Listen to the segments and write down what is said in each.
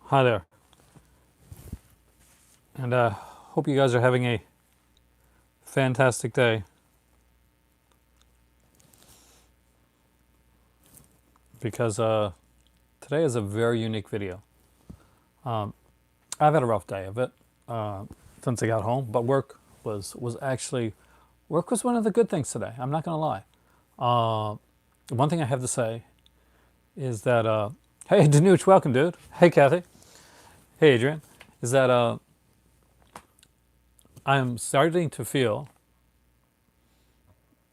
Hi there, and hope you guys are having a fantastic day because today is a very unique video. Um, I've had a rough day of it uh, since I got home, but work was one of the good things today. I'm not gonna lie. Uh, One thing I have to say is that hey Danuch, welcome, dude. Hey Kathy. Hey Adrian. Is that I'm starting to feel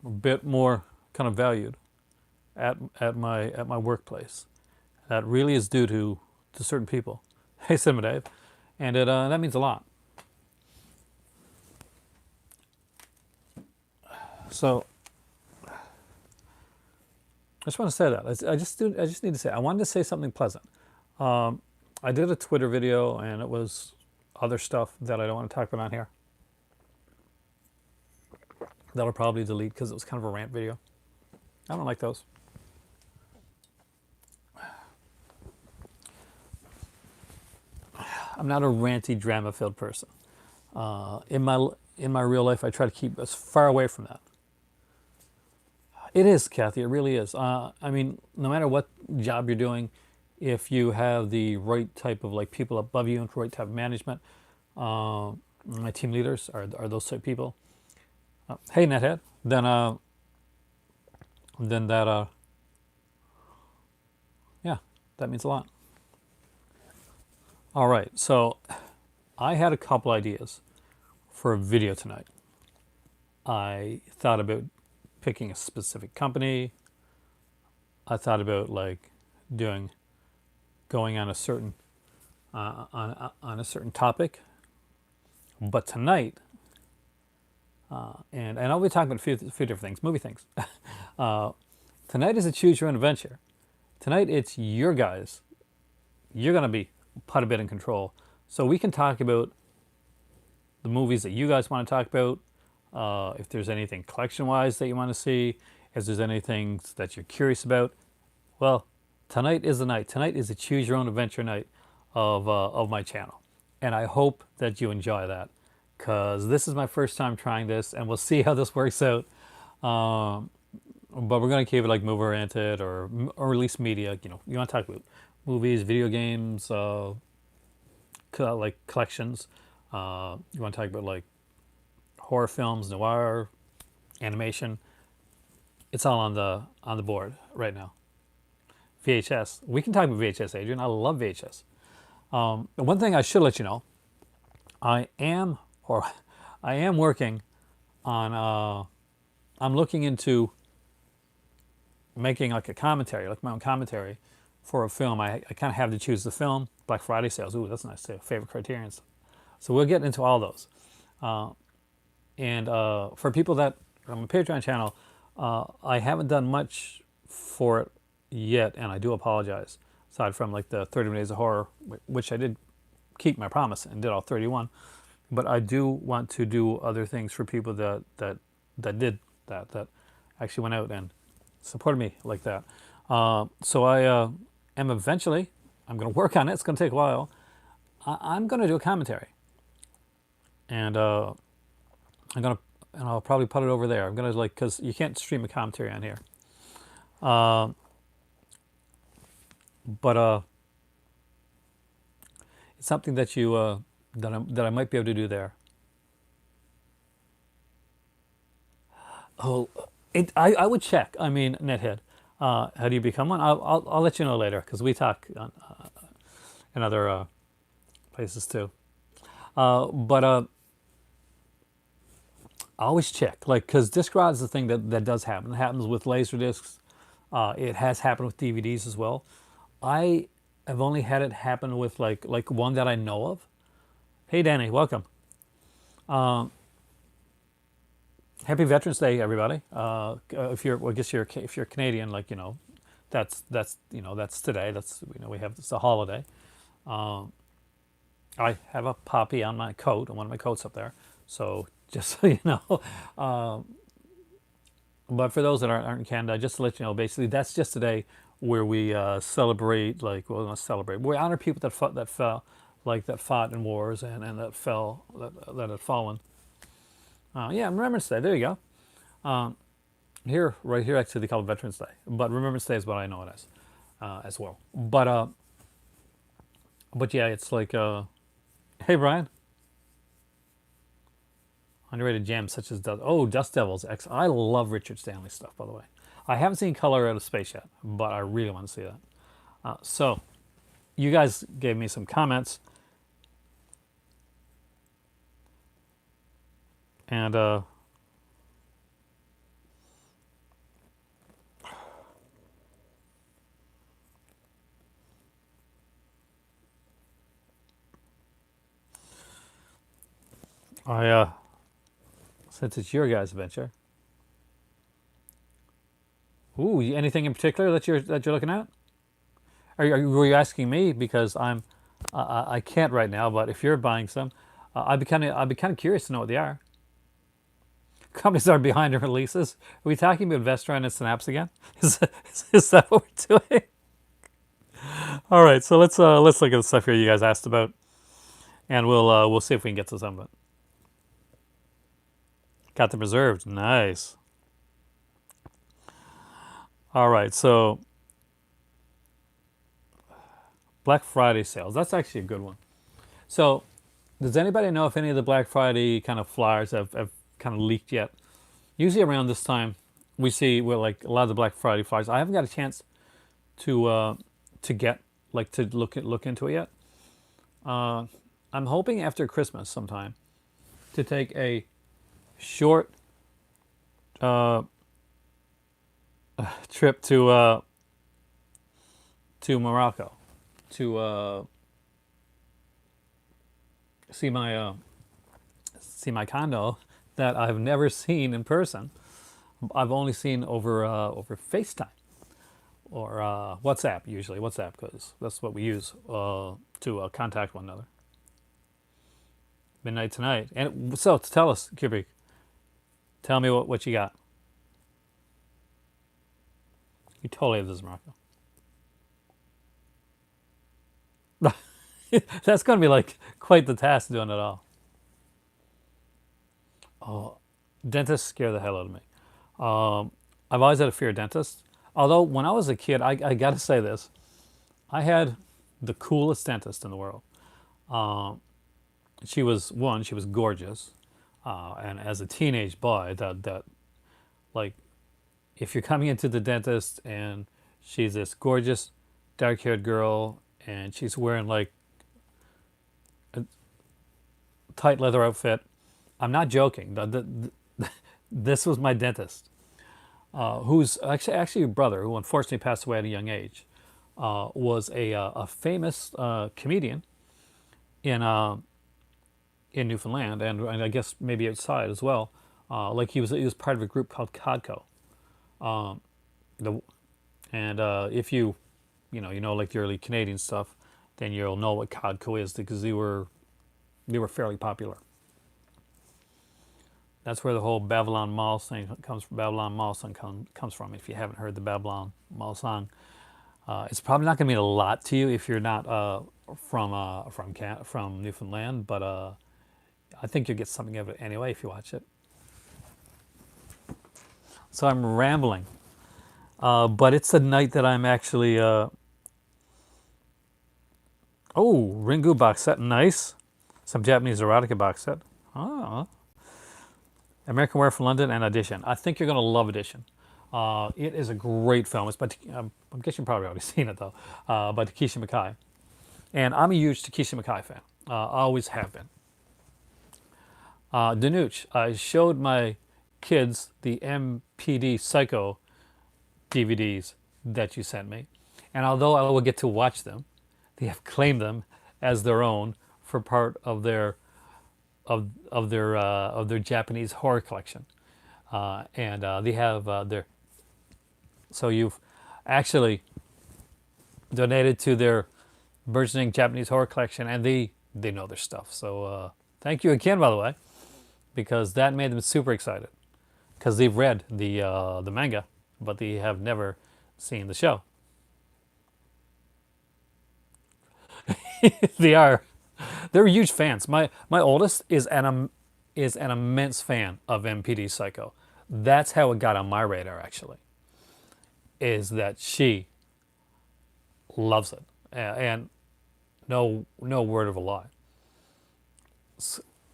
a bit more kind of valued at my workplace. That really is due to certain people. Hey, Simon, and that means a lot. So I just want to say that. I just need to say. I wanted to say something pleasant. Um, I did a Twitter video, and it was other stuff that I don't want to talk about on here. That I'll probably delete because it was kind of a rant video. I don't like those. I'm not a ranty, drama-filled person. In my real life, I try to keep as far away from that. It is, Kathy. It really is. I mean, no matter what job you're doing, if you have the right type of like people above you and the right type of management, my team leaders are those type of people. Hey, Nethead. Then that yeah, that means a lot. All right. So I had a couple ideas for a video tonight. I thought about picking a specific company. I thought about like doing going on a certain on a certain topic. But tonight, and I'll be talking about a few different things, movie things. uh, Tonight is a choose your own adventure. Tonight it's your guys. You're gonna be put a bit in control, so we can talk about the movies that you guys want to talk about. If there's anything collection-wise that you want to see, if there's anything that you're curious about, well, tonight is the night. Tonight is a choose your own adventure night of my channel, and I hope that you enjoy that because this is my first time trying this, and we'll see how this works out. Um, but we're gonna keep it like movie oriented or at least media. You know, you want to talk about movies, video games, like collections. You want to talk about like horror films, noir, animation. It's all on the board right now. VHS. We can talk about VHS, Adrian. I love VHS. One thing I should let you know, I am or I am working on. I'm looking into making like a commentary, like my own commentary for a film. I kind of have to choose the film. Black Friday sales. Ooh, that's nice too. Favorite criterions. So we'll get into all those. And for people that are on my Patreon channel, I haven't done much for it yet, and I do apologize. Aside from like the 30 Days of Horror, which I did keep my promise and did all 31, but I do want to do other things for people that did that actually went out and supported me like that. So I am eventually. I'm going to work on it. It's going to take a while. I'm going to do a commentary, and and I'll probably put it over there. I'm gonna like because you can't stream a commentary on here, uh, but it's something that you that I might be able to do there. Oh, I would check. I mean, Nethead, how do you become one? I'll let you know later because we talk in other places too. But I always check, like, because Discrod is the thing that does happen. It happens with laser discs. It has happened with DVDs as well. I have only had it happen with like one that I know of. Hey, Danny, welcome. Happy Veterans Day, everybody. If you're, well, I guess if you're Canadian, like that's that's today. That's we have it's a holiday. I have a poppy on my coat, on one of my coats up there. So just so you know, but for those that aren't in Canada, just to let you know, basically that's just today where we celebrate, like, well, not celebrate, we honor people that fell, like that fought in wars and that fell, that had fallen. Yeah, Remembrance Day. There you go. Here, right here, actually, they call it Veterans Day, but Remembrance Day is what I know it as well. But yeah, it's like, hey Brian, underrated gems such as Dust Devils X. I love Richard Stanley stuff, by the way. I haven't seen Color Out of Space yet, but I really want to see that. So, you guys gave me some comments, and I since it's your guys' adventure. Ooh, anything in particular that you're looking at? Were you asking me because I can't right now, but if you're buying some, I'd be kind of curious to know what they are. Companies are behind in releases. Are we talking about Vestron and Synapse again? Is that what we're doing? All right, so let's look at the stuff here you guys asked about, and we'll see if we can get to some of it. Got them reserved. Nice. All right, so Black Friday sales. That's actually a good one. So, does anybody know if any of the Black Friday kind of flyers have kind of leaked yet? Usually around this time, we see like a lot of the Black Friday flyers. I haven't got a chance to get like to look into it yet. I'm hoping after Christmas sometime to take a short trip to Morocco to see my condo that I've never seen in person. I've only seen over FaceTime or WhatsApp, usually WhatsApp, because that's what we use to contact one another. Midnight tonight. And so tell us, Kubrick, tell me what you got. You totally have this, Morocco. That's going to be like quite the task doing it all. Oh, dentists scare the hell out of me. I've always had a fear of dentists. Although when I was a kid, I got to say this, I had the coolest dentist in the world. She was gorgeous, and as a teenage boy, that like, if you're coming into the dentist and she's this gorgeous dark-haired girl and she's wearing like a tight leather outfit, I'm not joking. This was my dentist, who's actually a brother who unfortunately passed away at a young age. Was a famous comedian in Newfoundland and I guess maybe outside as well. Like he was part of a group called Codco. The and if you know like the early Canadian stuff, then you'll know what Codco is because they were fairly popular. That's where the whole Babylon Mall thing comes from. Babylon Mall song comes from. If you haven't heard the Babylon Mall song, it's probably not going to mean a lot to you if you're not from Newfoundland, but I think you'll get something of it anyway if you watch it. So I'm rambling, but it's the night that I'm actually. Ringu box set, nice. Some Japanese erotica box set. Oh. American Werewolf from London and Audition. I think you're going to love Audition. It is a great film. It's by, I'm guessing you've probably already seen it though, by Takeshi Mikai. And I'm a huge Takeshi Mikai fan. Always have been. Danuch, I showed my kids the MPD Psycho DVDs that you sent me. And although I will get to watch them, they have claimed them as their own for part of their their Japanese horror collection, and they have their. So you've actually donated to their burgeoning Japanese horror collection, and they know their stuff. So thank you again, by the way, because that made them super excited, because they've read the manga, but they have never seen the show. They are. They're huge fans. My oldest is an immense fan of MPD Psycho. That's how it got on my radar. Actually, is that she loves it, and no word of a lie.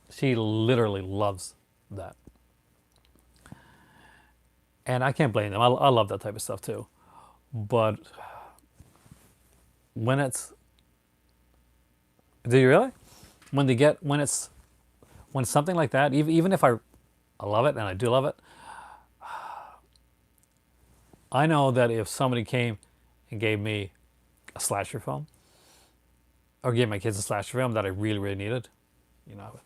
She literally loves that, and I can't blame them. I love that type of stuff too. But when it's, do you really? When they get when something like that, even if I love it and I do love it, I know that if somebody came and gave me a slasher film or gave my kids a slasher film that I really really needed, you know,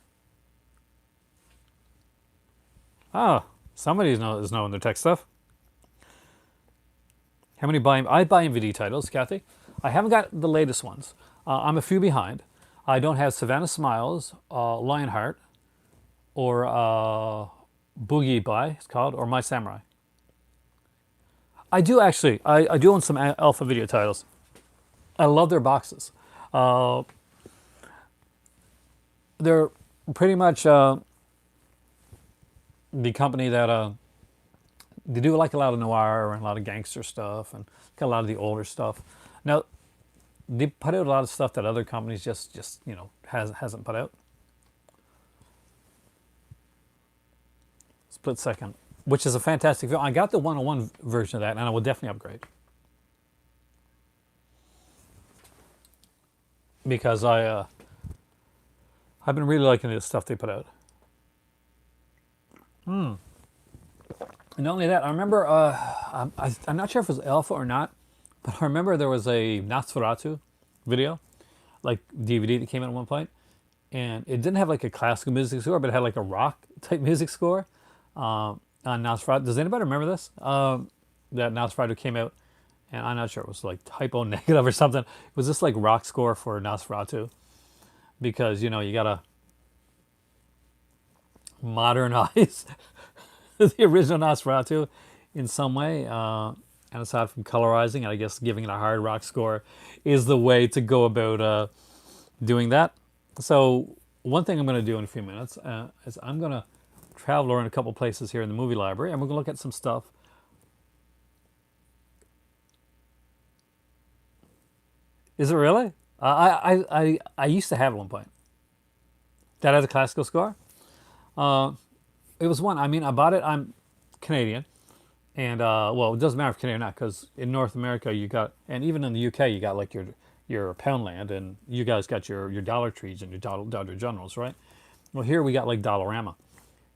oh, somebody is knowing their tech stuff. How many buy? I buy MVD titles, Kathy. I haven't got the latest ones. I'm a few behind. I don't have Savannah Smiles, Lionheart, or Boogie By, it's called, or My Samurai. I do actually. I do own some Alpha Video titles. I love their boxes. Uh, they're pretty much the company that they do like a lot of noir and a lot of gangster stuff and got a lot of the older stuff. Now they put out a lot of stuff that other companies just hasn't put out. Split Second, which is a fantastic film. I got the 101 version of that, and I will definitely upgrade because I've been really liking the stuff they put out. And not only that, I remember I'm not sure if it was Alpha or not, but I remember there was a Nosferatu video, like DVD that came out at one point, and it didn't have like a classical music score, but it had like a rock type music score on Nosferatu. Does anybody remember this? That Nosferatu came out, and I'm not sure, it was like typo negative or something. It was this like rock score for Nosferatu because you gotta modernize the original Nosferatu in some way. And aside from colorizing, and I guess giving it a hard rock score is the way to go about doing that. So one thing I'm going to do in a few minutes is I'm going to travel around a couple places here in the movie library, and we're going to look at some stuff. Is it really? I used to have at one point. That has a classical score. It was one. I mean, I bought it. I'm Canadian, and well, it doesn't matter if Canadian or not, because in North America you got, and even in the UK you got like your Poundland, and you guys got your Dollar Trees and your Dollar Generals, right? Well, here we got like Dollarama,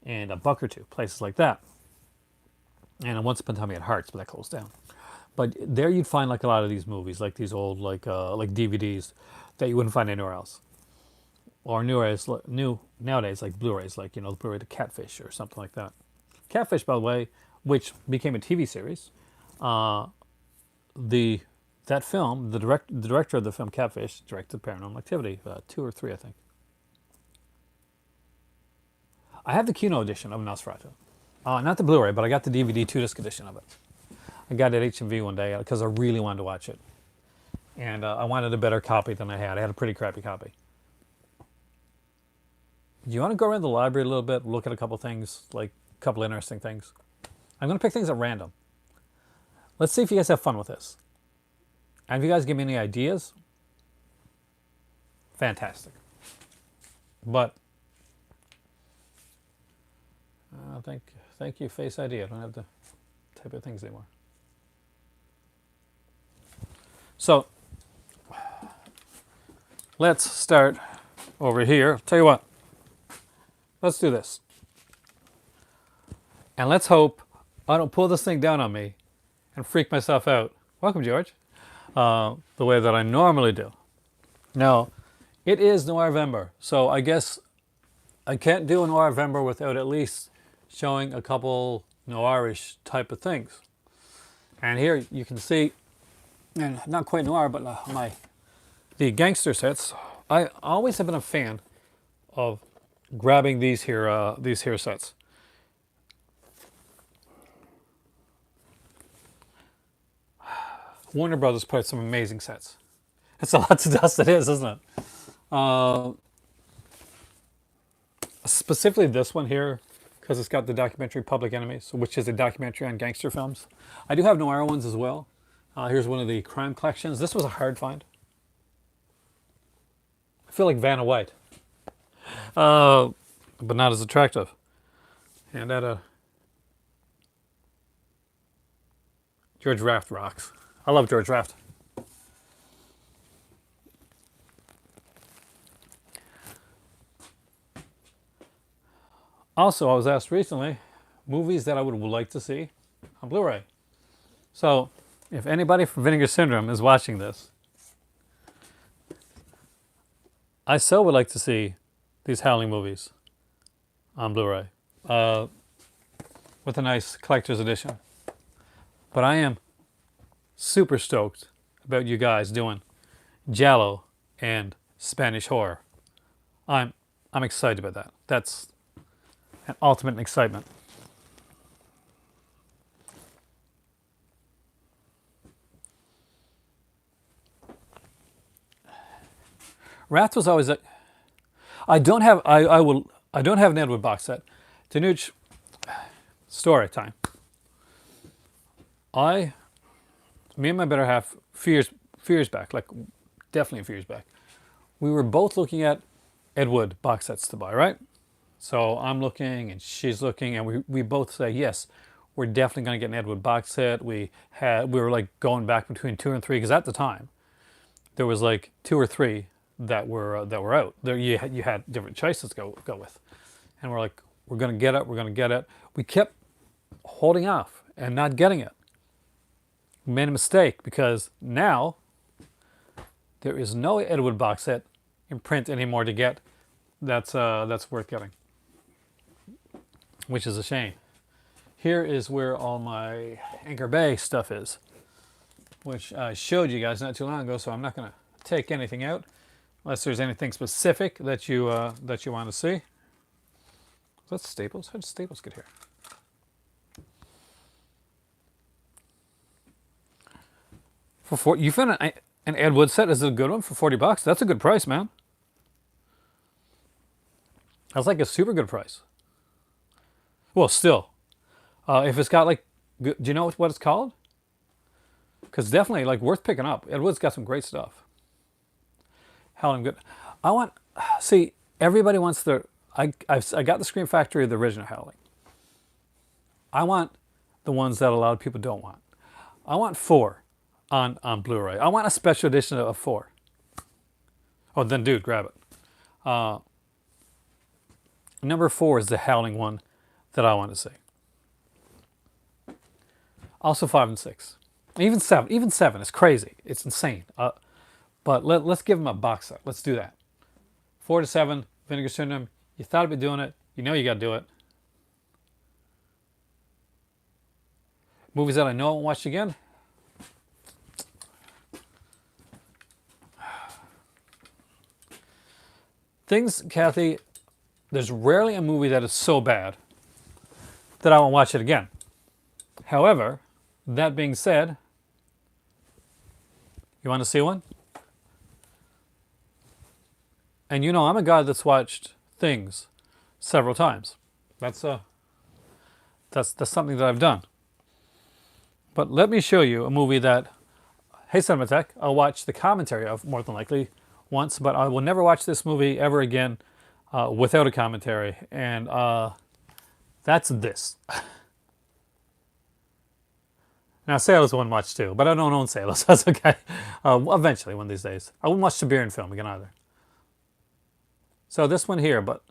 and a Buck or Two, places like that. And once upon a time we had Hearts, but that closed down. But there you'd find like a lot of these movies, like these old like DVDs that you wouldn't find anywhere else, or new nowadays like Blu-rays, like the Blu-ray to Catfish or something like that. Catfish, by the way, which became a TV series. The that film, the director of the film Catfish directed Paranormal Activity 2 or 3, I think. I have the Kino edition of Nosferatu, not the Blu-ray, but I got the DVD 2-disc edition of it. I got it at HMV one day because I really wanted to watch it, and I wanted a better copy than I had. I had a pretty crappy copy. Do you want to go around the library a little bit, look at a couple things, like a couple interesting things? I'm going to pick things at random. Let's see if you guys have fun with this. And if you guys give me any ideas, fantastic. But thank you, Face ID. I don't have to type of things anymore. So let's start over here. Tell you what, let's do this. And let's hope I don't pull this thing down on me and freak myself out. Welcome, George. The way that I normally do. Now, it is Noirvember, so I guess I can't do a Noirvember without at least showing a couple noirish type of things. And here you can see, and not quite noir, but the gangster sets. I always have been a fan of grabbing these here sets. Warner Brothers put out some amazing sets. It's a lot to dust, it is, isn't it? Uh, Specifically this one here, because it's got the documentary Public Enemies, which is a documentary on gangster films. I do have noir ones as well. Here's one of the crime collections. This was a hard find. I feel like Vanna White, uh, but not as attractive. And at a George Raft rocks. I love George Raft. Also, I was asked recently movies that I would like to see on Blu-ray. So, if anybody from Vinegar Syndrome is watching this, I so would like to see these Howling movies on Blu-ray with a nice collector's edition. But I am super stoked about you guys doing Giallo and Spanish horror. I'm I'm excited about that. That's an ultimate excitement. Wrath was always a. I don't have an Ed Wood box set. Tanuch, story time. I Me and my better half few years back, like definitely a few years back, we were both looking at Ed Wood box sets to buy, right? So I'm looking and she's looking, and we both say yes, we're definitely going to get an Ed Wood box set. We were like going back between two and three because at the time there was like two or three that were out. There you had different choices to go with, and we're like, we're going to get it, we're going to get it. We kept holding off and not getting it. We made a mistake because now there is no Ed Wood box set in print anymore to get. That's worth getting, which is a shame. Here is where all my Anchor Bay stuff is, which I showed you guys not too long ago. So I'm not going to take anything out unless there's anything specific that you want to see. That's Staples. How did Staples get here? You found an Ed Wood set is a good one for $40. That's a good price, man. That's like a super good price. Well, still, if it's got like, do you know what it's called? Because definitely like worth picking up. Ed Wood's got some great stuff. Howling good. I want see everybody wants the. I got the Scream Factory of the original Howling. I want the ones that a lot of people don't want. I want 4 on Blu-ray. I want a special edition of 4. Oh, then dude, grab it. Number 4 is the Howling one that I want to see. Also 5 and 6. Even 7. Even 7 is crazy. It's insane. But let's give them a box set. Let's do that. 4 to 7, Vinegar Syndrome. You thought about doing it. You know you got to do it. Movies that I know I won't watch again. Things, Kathy, there's rarely a movie that is so bad that I won't watch it again. However, that being said, you want to see one? And you know, I'm a guy that's watched Things several times. That's something that I've done. But let me show you a movie that, hey Cinematech, I'll watch the commentary of more than likely once, but I will never watch this movie ever again without a commentary. And that's this. Now, Sailors wouldn't watch too, but I don't own Sailors. That's okay. Eventually, one of these days. I wouldn't watch Siberian Film again either. So this one here, but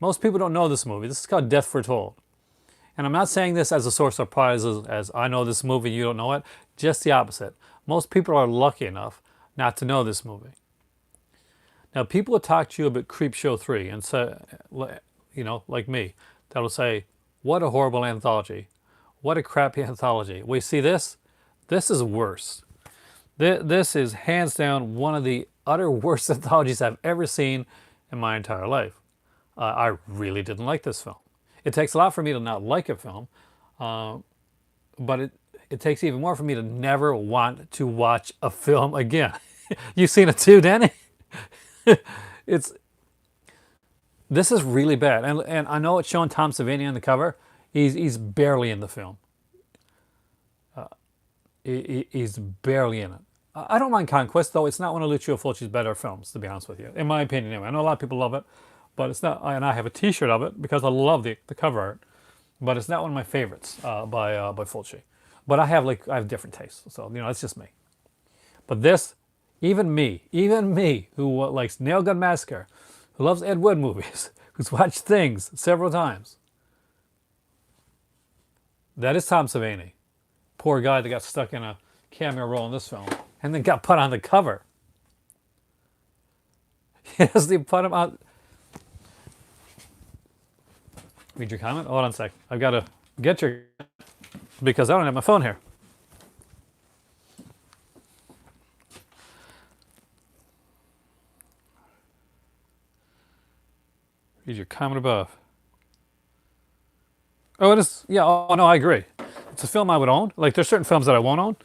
most people don't know this movie. This is called Death Foretold. And I'm not saying this as a source of pride, as I know this movie, you don't know it. Just the opposite. Most people are lucky enough not to know this movie. Now, people will talk to you about Creepshow 3 and say, you know, like me, that'll say, what a horrible anthology. What a crappy anthology. We see this? This is worse. This is hands down one of the utter worst anthologies I've ever seen in my entire life. I really didn't like this film. It takes a lot for me to not like a film, but it takes even more for me to never want to watch a film again. You've seen it too, Danny? It's this is really bad, and I know it's showing Tom Savini on the cover. He's barely in the film. He's barely in it. I don't mind Conquest, though. It's not one of Lucio Fulci's better films, to be honest with you, in my opinion. Anyway, I know a lot of people love it, but it's not. And I have a T-shirt of it because I love the cover art. But it's not one of my favorites by Fulci. But I have different tastes, so it's just me. But this, even me, who likes Nail Gun Massacre, who loves Ed Wood movies, who's watched Things several times, that is Tom Savini. Poor guy that got stuck in a cameo role in this film and then got put on the cover. Yes, they put him on. Read your comment? Hold on a sec. I've got to get your, because I don't have my phone here. Read your comment above. Oh, it is. Yeah. Oh, no, I agree. It's a film I would own. Like, there's certain films that I won't own,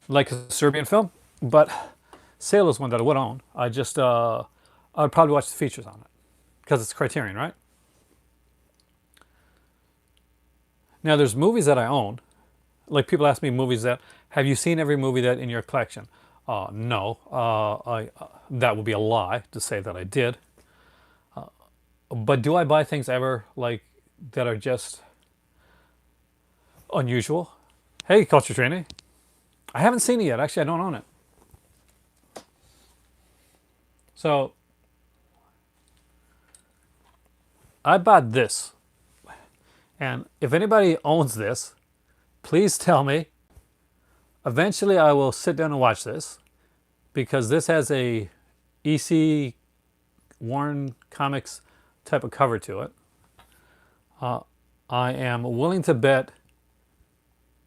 like a Serbian film, but Sale is one that I would own. I would probably watch the features on it because it's Criterion, right? Now, there's movies that I own. Like, people ask me movies that, have you seen every movie that in your collection? No. That would be a lie to say that I did. But do I buy things ever, like, that are just unusual? Hey, Culture Training. I haven't seen it yet. Actually, I don't own it. So, I bought this. And if anybody owns this, please tell me. Eventually, I will sit down and watch this because this has a EC Warren Comics type of cover to it. I am willing to bet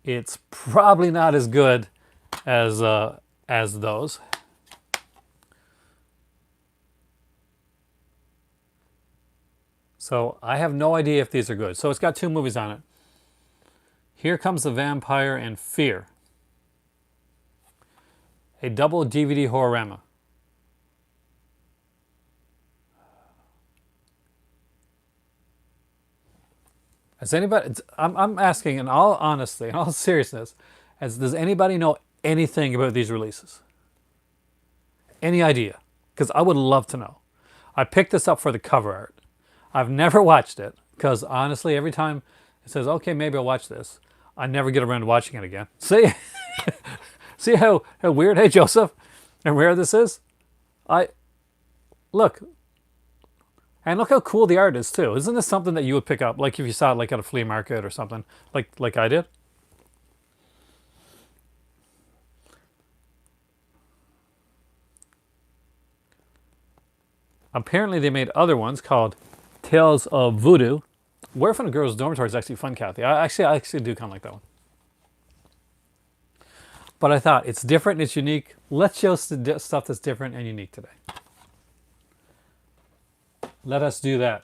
it's probably not as good as those. So I have no idea if these are good. So it's got 2 movies on it. Here Comes the Vampire and Fear. A double DVD horrorama. Has anybody, I'm asking in all honesty, in all seriousness, does anybody know anything about these releases? Any idea? Because I would love to know. I picked this up for the cover art. I've never watched it because honestly, every time it says, okay, maybe I'll watch this, I never get around to watching it again. See? See how weird, hey Joseph, and rare this is? Look, and look how cool the art is too. Isn't this something that you would pick up, like if you saw it like at a flea market or something, like I did? Apparently they made other ones called Tales of Voodoo. Where from the Girls' Dormitory is actually fun, Kathy. I actually do kind of like that one. But I thought it's different and it's unique. Let's show stuff that's different and unique today. Let us do that.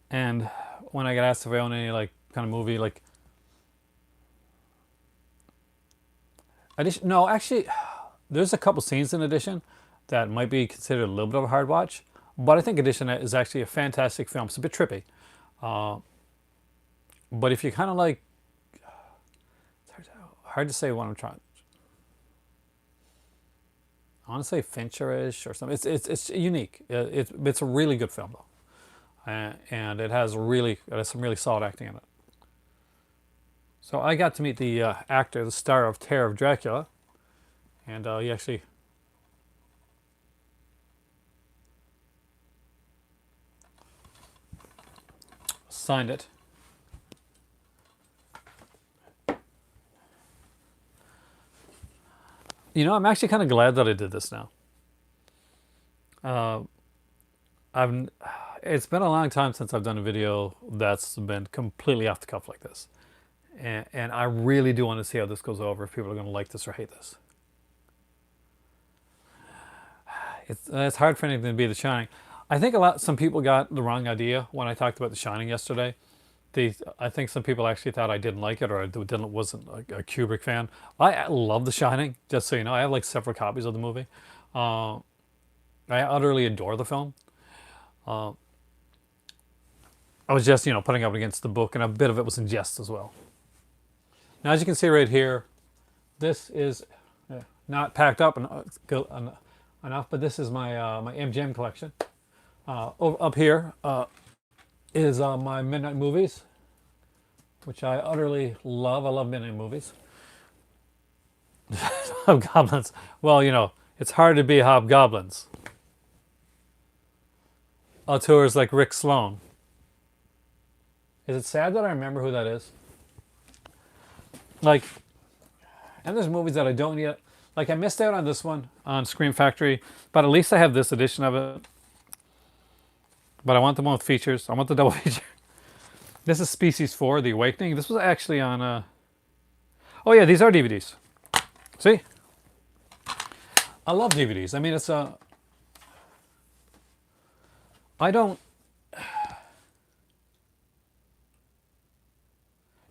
And when I get asked if I own any like kind of movie like Edition, no, actually, there's a couple scenes in Edition that might be considered a little bit of a hard watch, but I think Edition is actually a fantastic film. It's a bit trippy, but if you kind of like, it's hard to say what I'm trying. I want to say Fincher-ish or something. It's unique. It's a really good film though, and it has some really solid acting in it. So I got to meet the actor, the star of Terror of Dracula, and he actually signed it. I'm actually kind of glad that I did this now. It's been a long time since I've done a video that's been completely off the cuff like this. And I really do want to see how this goes over, if people are going to like this or hate this. It's hard for anything to be The Shining. I think some people got the wrong idea when I talked about The Shining yesterday. I think some people actually thought I didn't like it or I wasn't a Kubrick fan. I love The Shining, just so you know. I have like several copies of the movie. Uh, I utterly adore the film. Uh, I was just, putting up against the book, and a bit of it was in jest as well. Now, as you can see right here, this is not packed up enough, but this is my MGM collection. Up here is my Midnight Movies, which I utterly love. I love midnight movies. Hobgoblins. Well, it's hard to be hobgoblins. Auteurs like Rick Sloan. Is it sad that I remember who that is? Like, and there's movies that I don't yet. Like, I missed out on this one on Scream Factory, but at least I have this edition of it. But I want the one with features. I want the double feature. This is Species 4, The Awakening. This was actually on... Oh, yeah, these are DVDs. See? I love DVDs. I mean, it's a... I don't...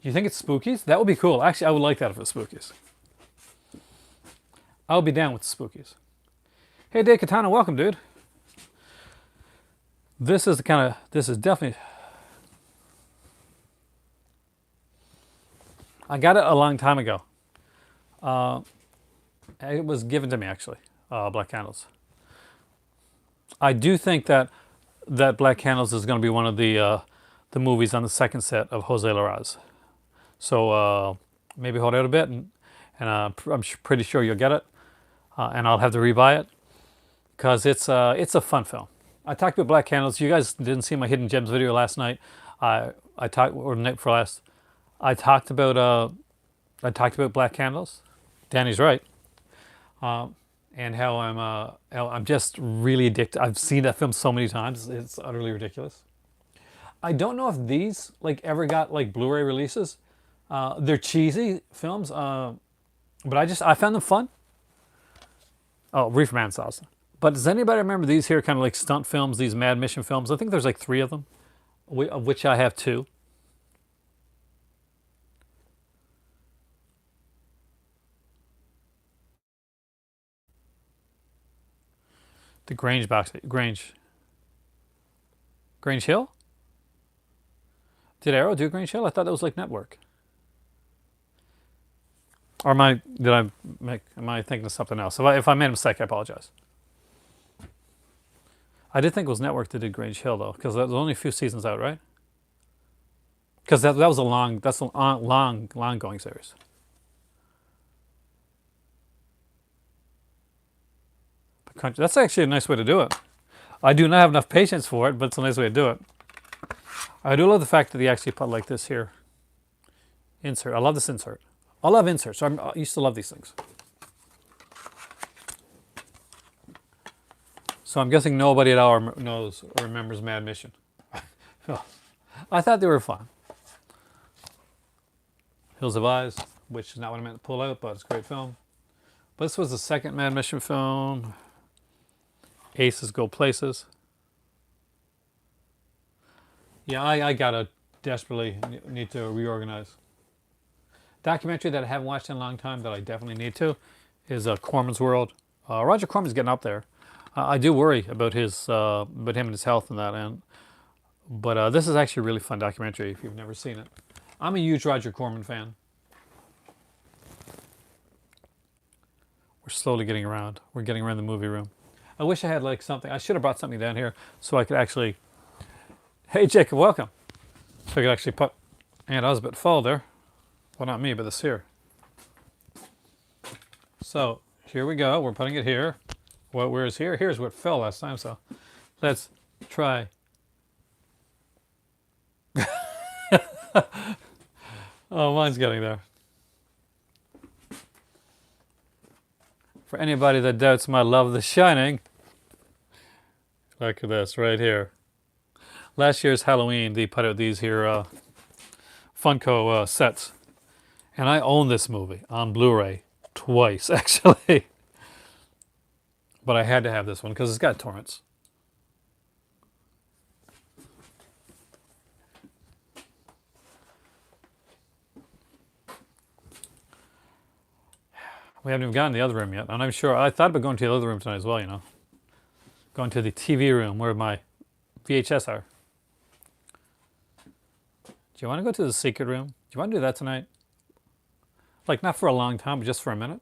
You think it's Spookies? That would be cool. Actually, I would like that if it was Spookies. I would be down with the Spookies. Hey, Dave Katana, welcome, dude. This is definitely... I got it a long time ago. It was given to me, actually, Black Candles. I do think that Black Candles is going to be one of the movies on the second set of Jose Larraz. So maybe hold out a bit, and I'm pretty sure you'll get it, and I'll have to rebuy it because it's a fun film. I talked about Black Candles. You guys didn't see my Hidden Gems video last night. I talked or the night before last. I talked about Black Candles. Danny's right, and how I'm just really addicted. I've seen that film so many times. It's utterly ridiculous. I don't know if these ever got Blu-ray releases. They're cheesy films, but I found them fun. Oh, Reefer Man Sauce. But does anybody remember these here kind of stunt films, these Mad Mission films? I think there's 3 of them, of which I have 2. The Grange box. Grange Hill? Did Arrow do Grange Hill? I thought that was Network. Or am I thinking of something else? If I made a mistake, I apologize. I did think it was Network that did Grange Hill though, because there's only a few seasons out, right? Because that was a long going series. But that's actually a nice way to do it. I do not have enough patience for it, but it's a nice way to do it. I do love the fact that they actually put this here. Insert. I love this insert. I love inserts. I used to love these things. So I'm guessing nobody at all knows or remembers Mad Mission. I thought they were fun. Hills of Eyes, which is not what I meant to pull out, but it's a great film. But this was the second Mad Mission film. Aces Go Places. Yeah, I gotta desperately need to reorganize. Documentary that I haven't watched in a long time that I definitely need to is Corman's World. Roger Corman's getting up there. I do worry about him and his health and that end. But this is actually a really fun documentary if you've never seen it. I'm a huge Roger Corman fan. We're slowly getting around. We're getting around the movie room. I wish I had something. I should have brought something down here so I could actually... Hey, Jacob, welcome. So I could actually put... And I was a bit full there. Well, not me, but this here. So, here we go. We're putting it here. Where's here? Here's what fell last time, so let's try. Oh, mine's getting there. For anybody that doubts my love of The Shining, look at this right here. Last year's Halloween, they put out these here Funko sets. And I own this movie on Blu-ray twice, actually. But I had to have this one because it's got torrents. We haven't even gotten to the other room yet. I'm not sure. I thought about going to the other room tonight as well, you know. Going to the TV room where my VHS are. Do you want to go to the secret room? Do you want to do that tonight? Like, not for a long time, but just for a minute?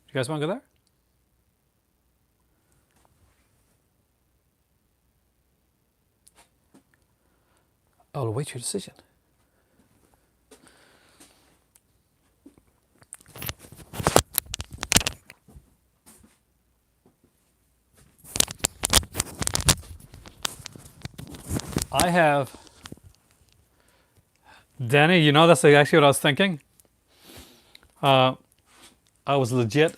You guys want to go there? I'll await your decision. I have... Danny, you know, that's actually what I was thinking. I was legit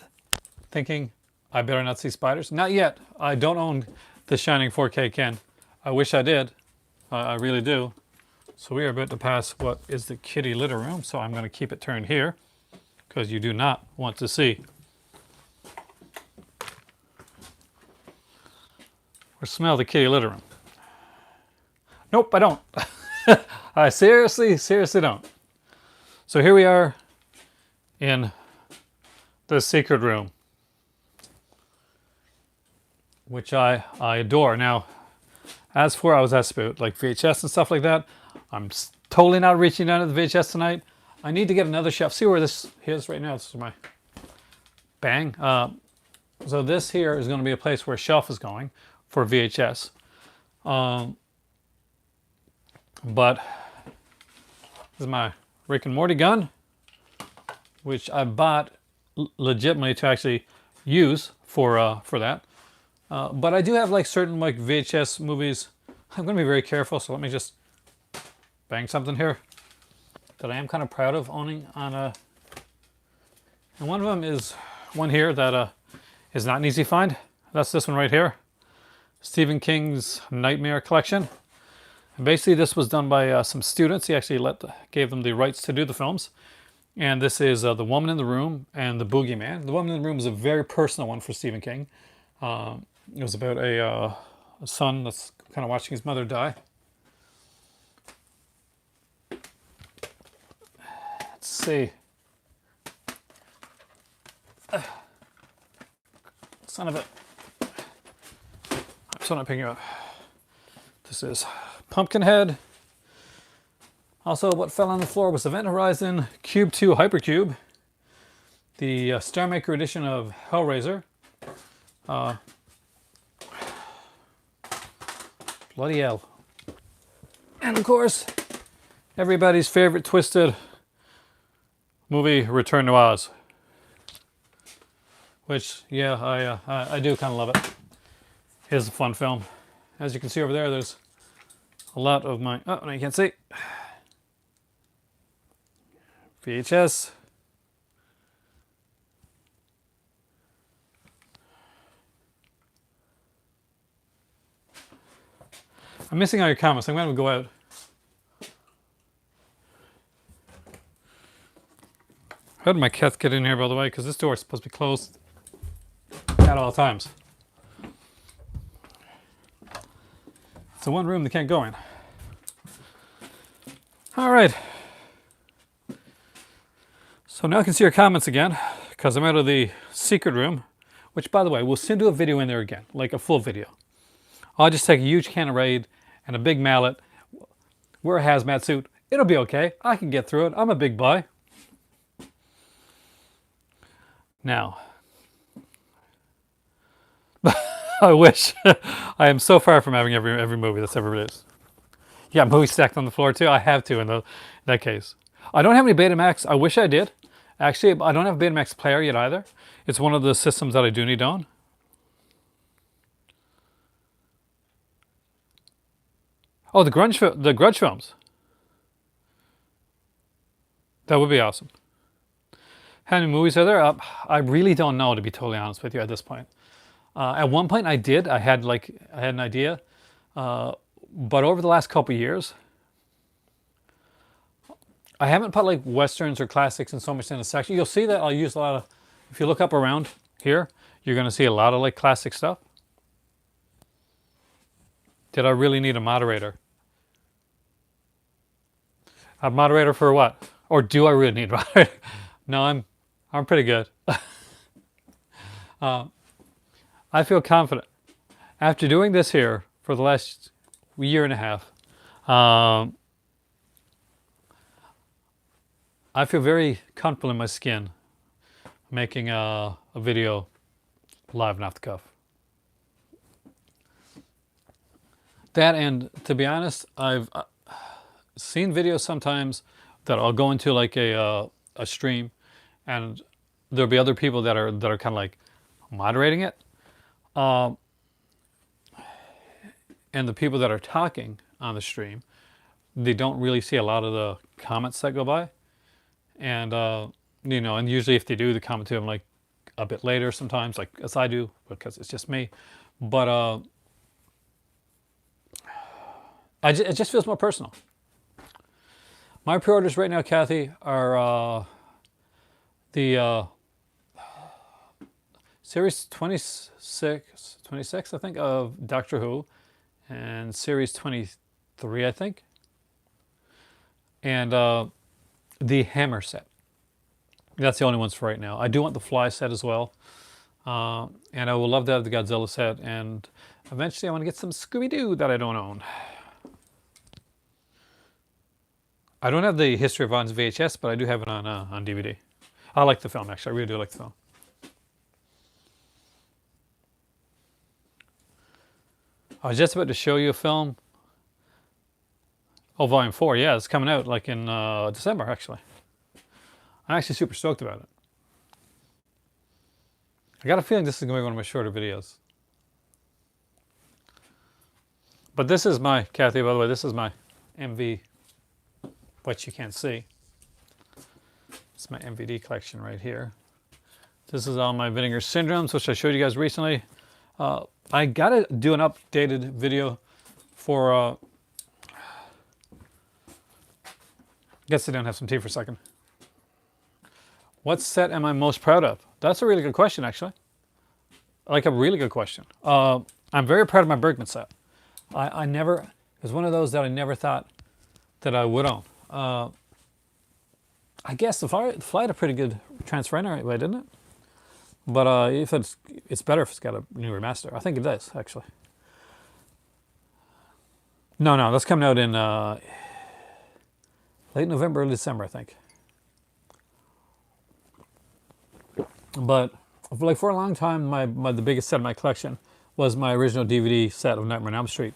thinking I better not see spiders. Not yet. I don't own the Shining 4K Ken. I wish I did. I really do. So we are about to pass what is the kitty litter room. So I'm going to keep it turned here because you do not want to see or smell the kitty litter room. Nope, I don't. I seriously don't. So here we are in the secret room, which I adore. Now, as for I was asked about like VHS and stuff like that, I'm totally not reaching down to the VHS tonight. I need to get another shelf. See where this is right now. This is my bang. So this here is going to be a place where a shelf is going for VHS. But this is my Rick and Morty gun, which I bought legitimately to actually use for that. But I do have like certain like VHS movies. I'm going to be very careful, so let me just bang something here that I am kind of proud of owning on a. And one of them is one here that is not an easy find. That's this one right here, Stephen King's Nightmare Collection. And basically, this was done by some students. He actually gave them the rights to do the films. And this is The Woman in the Room and The Boogeyman. The Woman in the Room is a very personal one for Stephen King. It was about a son that's kind of watching his mother die. Let's see. Son of a... I'm still not picking it up. This is Pumpkinhead. Also, what fell on the floor was Event Horizon Cube 2 Hypercube. The Star Maker edition of Hellraiser. Bloody hell. And of course, everybody's favorite twisted movie, Return to Oz. Which, yeah, I do kind of love it. It's a fun film. As you can see over there, there's a lot of my... Oh, no, you can't see. VHS. I'm missing all your comments. I'm going to go out. How did my cat get in here, by the way? Because this door is supposed to be closed at all times. It's the one room they can't go in. All right. So now I can see your comments again because I'm out of the secret room, which, by the way, we'll soon do a video in there again, like a full video. I'll just take a huge can of Raid and a big mallet, wear a hazmat suit. It'll be okay. I can get through it. I'm a big boy. Now, I wish. I am so far from having every movie that's ever released. Yeah, movies stacked on the floor too. I have to in that case. I don't have any Betamax. I wish I did. Actually, I don't have a Betamax player yet either. It's one of the systems that I do need on. Oh, the Grudge films. That would be awesome. How many movies are there? I really don't know, to be totally honest with you at this point. At one point I did. I had an idea. But over the last couple of years, I haven't put like Westerns or classics and so much in a section. You'll see that I'll use a lot of, if you look up around here, you're going to see a lot of like classic stuff. Did I really need a moderator? A moderator for what? Or do I really need a moderator? No, I'm pretty good. I feel confident after doing this here for the last year and a half. Um, I feel very comfortable in my skin making a video live and off the cuff. That, and to be honest, I've seen videos sometimes that I'll go into like a stream, and there'll be other people that are kind of like moderating it, um, and the people that are talking on the stream, they don't really see a lot of the comments that go by, and and usually if they do, they comment to them like a bit later sometimes, like as I do, because it's just me. But it just feels more personal. My pre-orders right now, Kathy, are the series 26, I think, of Doctor Who, and series 23, I think, and the Hammer set. That's the only ones for right now. I do want the Fly set as well, and I would love to have the Godzilla set, and eventually I want to get some Scooby-Doo that I don't own. I don't have the History of Violence VHS, but I do have it on DVD. I like the film, actually. I really do like the film. I was just about to show you a film. Oh, Volume 4. Yeah, it's coming out like in December, actually. I'm actually super stoked about it. I got a feeling this is going to be one of my shorter videos. But this is my, Kathy, by the way, this is my MV, what you can't see. It's my MVD collection right here. This is all my Vinegar Syndromes, which I showed you guys recently. I got to do an updated video for... Guess I don't have some tea for a second. What set am I most proud of? That's a really good question, actually. Like a really good question. I'm very proud of my Bergman set. I never, it was one of those that I never thought that I would own. I guess the Fly had a pretty good transfer anyway, didn't it? But if it's better if it's got a new remaster. I think it does, actually. No, that's coming out in late November, early December, I think. But like for a long time, the biggest set of my collection was my original DVD set of Nightmare on Elm Street,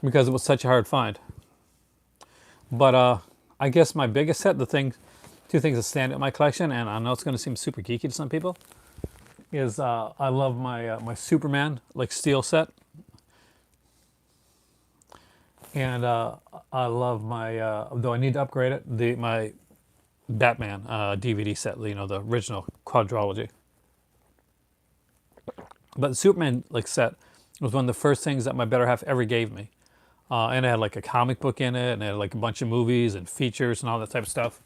because it was such a hard find. But I guess my biggest set, two things that stand out in my collection, and I know it's going to seem super geeky to some people, is I love my Superman like steel set, and I love my though I need to upgrade it, my Batman DVD set, the original quadrology. But the Superman like set was one of the first things that my better half ever gave me, and it had like a comic book in it, and it had like a bunch of movies and features and all that type of stuff.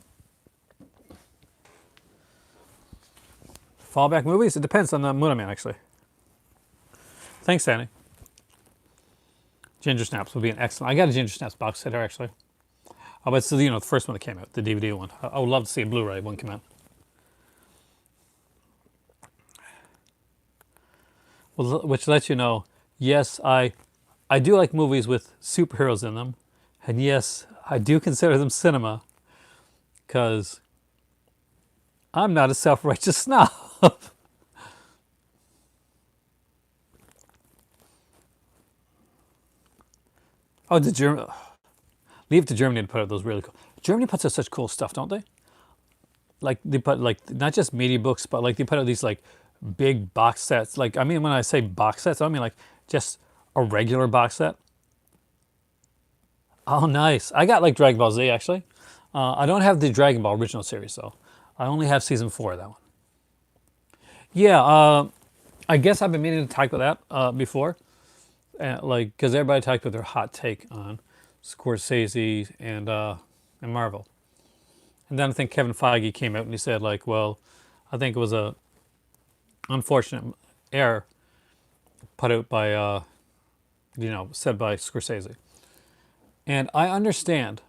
Fallback movies? It depends on the mood I'm in, actually. Thanks, Danny. Ginger Snaps would be an excellent... I got a Ginger Snaps box set here, actually. But it's the first one that came out, the DVD one. I would love to see a Blu-ray one come out. Well, which lets you know, yes, I do like movies with superheroes in them. And yes, I do consider them cinema, because I'm not a self-righteous snob. Oh, leave to Germany to put out those really cool... Germany puts out such cool stuff, don't they? Like, they put, like, not just media books, but, like, they put out these, like, big box sets. Like, I mean, when I say box sets, I don't mean, like, just a regular box set. Oh, nice. I got, like, Dragon Ball Z, actually. I don't have the Dragon Ball original series, though. I only have season 4 of that one. Yeah, I guess I've been meaning to talk about that before. Like, because everybody talked about their hot take on Scorsese and Marvel. And then I think Kevin Feige came out and he said, like, well, I think it was a unfortunate error put out by, said by Scorsese. And I understand.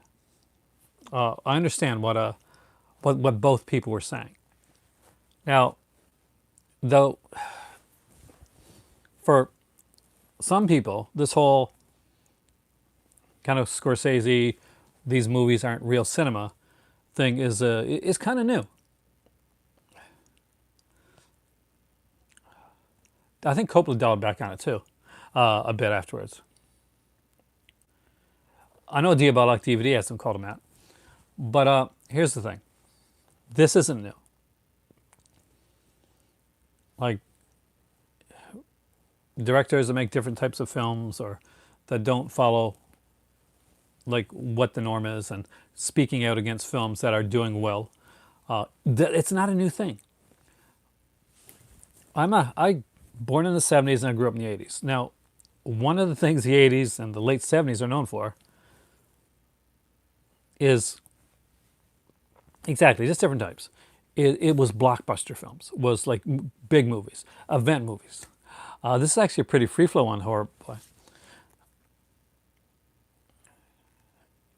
I understand what both people were saying. Now, though, for some people, this whole kind of Scorsese, these movies aren't real cinema thing is kind of new. I think Coppola dialed back on it too, a bit afterwards. I know Diabolic DVD has some called him out, but here's the thing: this isn't new. Like directors that make different types of films or that don't follow like what the norm is and speaking out against films that are doing well. It's not a new thing. I born in the 70s and I grew up in the 80s. Now, one of the things the 80s and the late 70s are known for is exactly just different types. It was blockbuster films, was like big movies, event movies. This is actually a pretty free flow on horror play.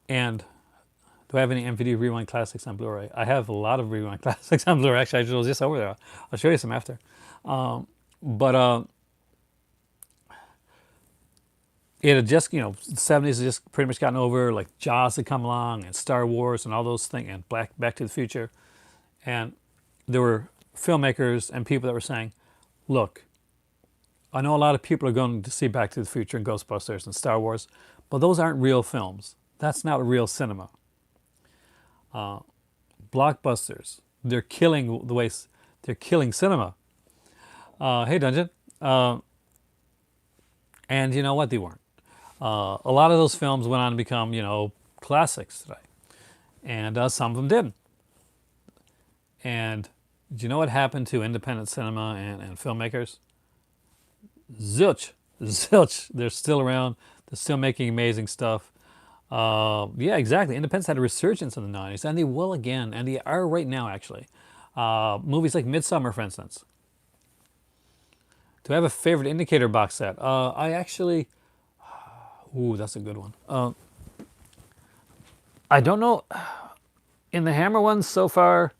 And do I have any MVD Rewind Classics on Blu-ray? I have a lot of Rewind Classics on Blu-ray. Actually, I was just over there. I'll show you some after. But it had just, the 70s had just pretty much gotten over. Like Jaws had come along and Star Wars and all those things and Back to the Future. And there were filmmakers and people that were saying, look, I know a lot of people are going to see Back to the Future and Ghostbusters and Star Wars, but those aren't real films. That's not real cinema. Blockbusters, they're killing they're killing cinema. Hey, Dungeon. And you know what? They weren't. A lot of those films went on to become, classics today. And some of them didn't. And do you know what happened to independent cinema and filmmakers? Zilch. Zilch. They're still around. They're still making amazing stuff. Yeah, exactly. Independents had a resurgence in the 90s, and they will again, and they are right now, actually. Movies like Midsummer, for instance. Do I have a favorite indicator box set? I actually... Ooh, that's a good one. I don't know. In the Hammer ones so far,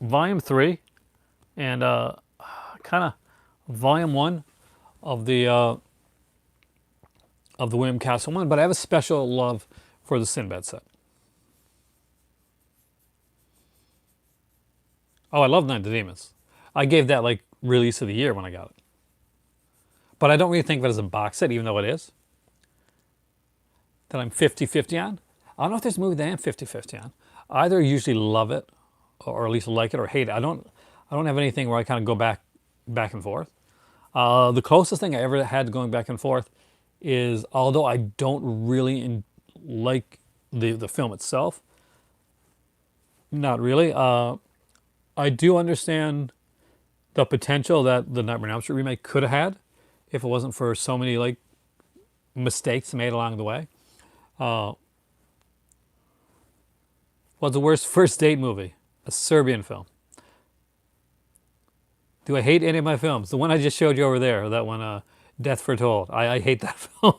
Volume 3 and kind of Volume 1 of the William Castle one, but I have a special love for the Sinbad set. Oh, I love Night of the Demons. I gave that like release of the year when I got it. But I don't really think of it as a box set, even though it is. That I'm 50-50 on. I don't know if there's a movie that I'm 50-50 on. I either usually love it, or at least like it, or hate it. I don't have anything where I kind of go back and forth. The closest thing I ever had going back and forth is, although I don't really like the film itself, not really. I do understand the potential that the Nightmare on Elm Street remake could have had if it wasn't for so many like mistakes made along the way. What's the worst first date movie? A Serbian film. Do I hate any of my films? The one I just showed you over there, that one, Death Foretold. I hate that film.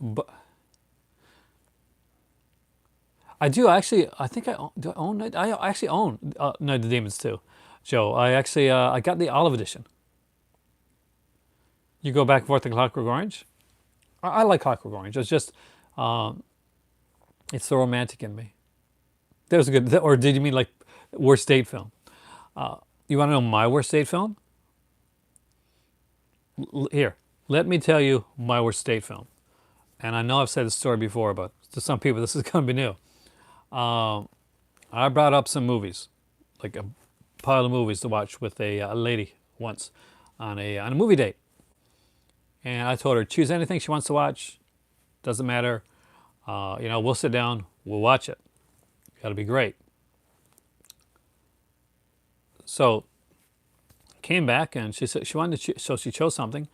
But I do actually. I think I own, do. I own it. I actually own Night of the Demons too, Joe. I actually I got the olive edition. You go back and forth to Clockwork Orange. I like Clockwork Orange. It's just it's the romantic in me. There's a good. Or did you mean like worst date film? You want to know my worst date film? Here, let me tell you my worst date film. And I know I've said this story before, but to some people this is going to be new. I brought up some movies, like a pile of movies to watch with a lady once on a movie date. And I told her, choose anything she wants to watch. Doesn't matter. We'll sit down. We'll watch it. Got to be great. So came back and she said she wanted to so she chose something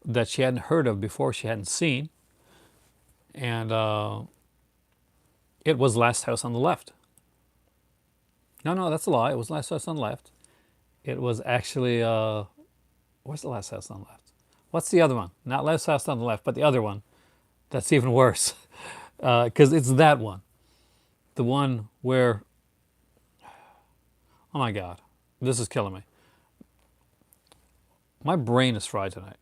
that she hadn't heard of before, she hadn't seen. And it was Last House on the Left. No, that's a lie. It was Last House on the Left. It was actually, where's the Last House on the Left? What's the other one? Not Last House on the Left, but the other one. That's even worse. Because it's that one, the one where, oh my God, this is killing me. My brain is fried tonight.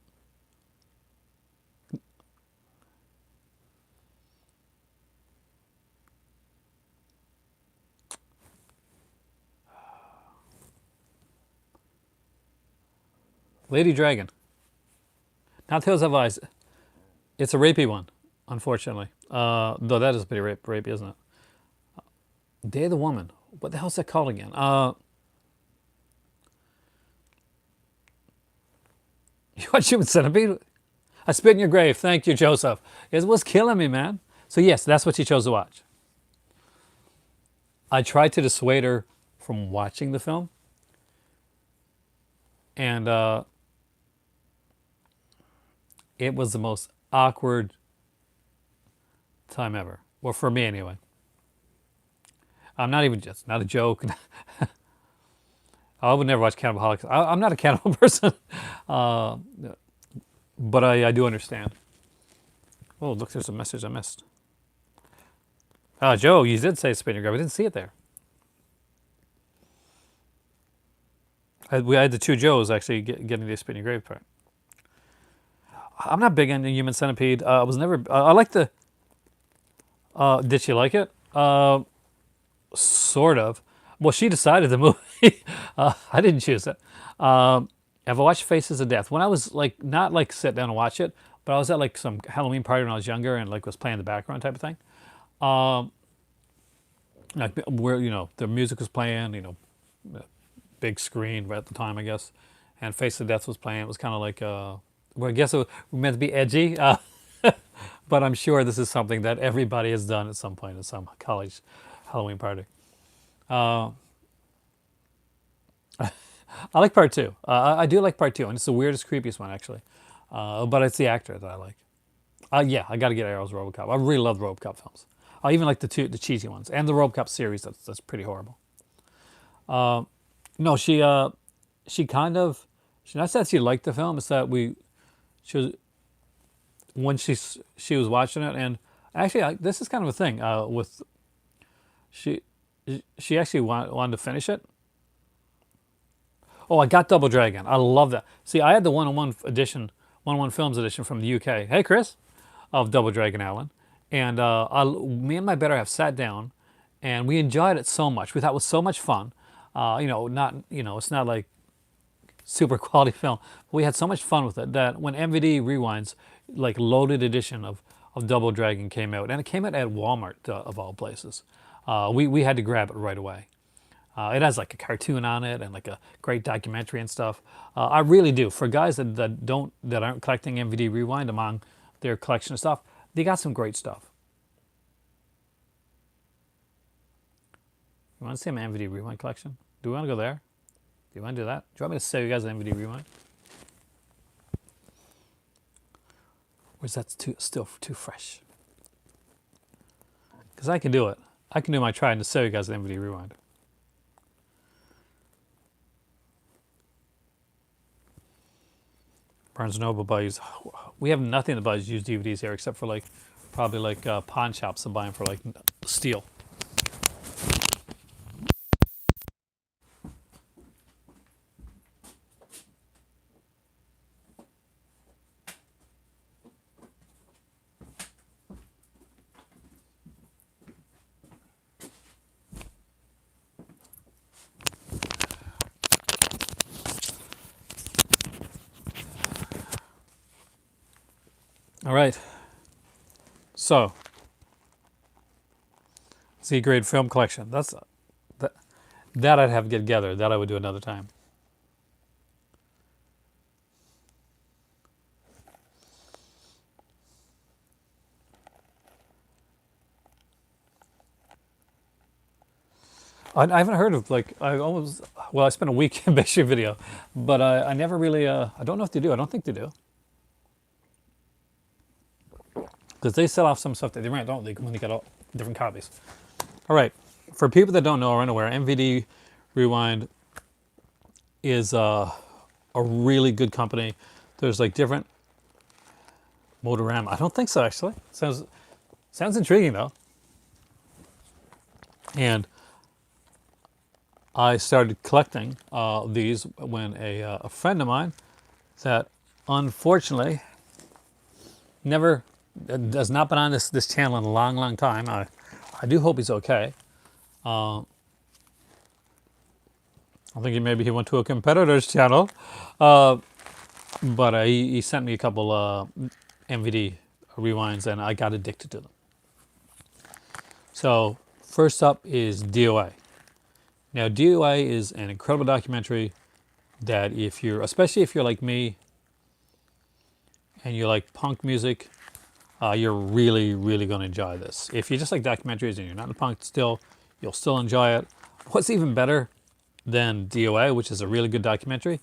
Lady Dragon, not Tales of Ice. It's a rapey one, unfortunately. Though that is pretty rapey, isn't it? Day of the Woman. What the hell's that called again? You watch Human Centipede? I spit in your grave. Thank you, Joseph. It was killing me, man. So yes, that's what she chose to watch. I tried to dissuade her from watching the film, and it was the most awkward time ever. Well, for me anyway. I'm not even just not a joke. I would never watch Cannibal Holocaust. I'm not a cannibal person, uh, but I do understand. Oh, look, there's a message I missed. Joe, you did say spin your grave. I didn't see it there. We had the two Joes actually getting the spin your grave part. I'm not big into Human Centipede. I was never. I like the. Did she like it? Sort of. Well, she decided the movie. I didn't choose it. Have I watched Faces of Death? When I was like, not like sit down and watch it, but I was at like some Halloween party when I was younger and like was playing the background type of thing. Like where the music was playing, big screen right at the time, I guess, and Face of Death was playing. It was kind of like, well, I guess it was meant to be edgy, but I'm sure this is something that everybody has done at some point at some college Halloween party. Uh, I like part two. I do like part two, and it's the weirdest, creepiest one actually. But it's the actor that I like. Yeah, I got to get Arrow's RoboCop. I really love the RoboCop films. I even like the cheesy ones, and the RoboCop series. That's pretty horrible. No, she kind of, she not said she liked the film. It's that she was when she was watching it, and actually this is kind of a thing with she she actually wanted to finish it. Oh, I got Double Dragon. I love that. See, I had the 101 edition, 101 Films edition from the UK. Hey, Chris, of Double Dragon Alan. And me and my better half sat down, and we enjoyed it so much. We thought it was so much fun. It's not like super quality film. But we had so much fun with it that when MVD Rewinds, like loaded edition of Double Dragon came out, and it came out at Walmart of all places, we had to grab it right away. It has like a cartoon on it and like a great documentary and stuff. I really do. For guys that aren't collecting MVD Rewind among their collection of stuff, they got some great stuff. You want to see my MVD Rewind collection? Do we want to go there? Do you want to do that? Do you want me to show you guys an MVD Rewind? Or is that still too fresh? Because I can do it. I can do my trying to show you guys an MVD Rewind. Barnes & Noble buys. We have nothing that buys used DVDs here except for like probably like pawn shops and buy them for like steel. All right. So, Z grade film collection. That I'd have to get together. That I would do another time. I haven't heard of like I spent a week in Big Video, but I never really I don't know if they do. I don't think they do. Because they sell off some stuff that they rent, don't they? When they get all different copies. All right, for people that don't know or unaware, MVD Rewind is a really good company. There's like different Motorama. I don't think so actually. Sounds Sounds intriguing though. And I started collecting these when a friend of mine that unfortunately never has not been on this channel in a long, long time. I do hope he's okay. I think maybe he went to a competitor's channel, but he sent me a couple MVD rewinds, and I got addicted to them. So first up is DOA. Now DOA is an incredible documentary that especially if you're like me and you like punk music, you're really, really going to enjoy this. If you just like documentaries and you're not into punk still, you'll still enjoy it. What's even better than DOA, which is a really good documentary,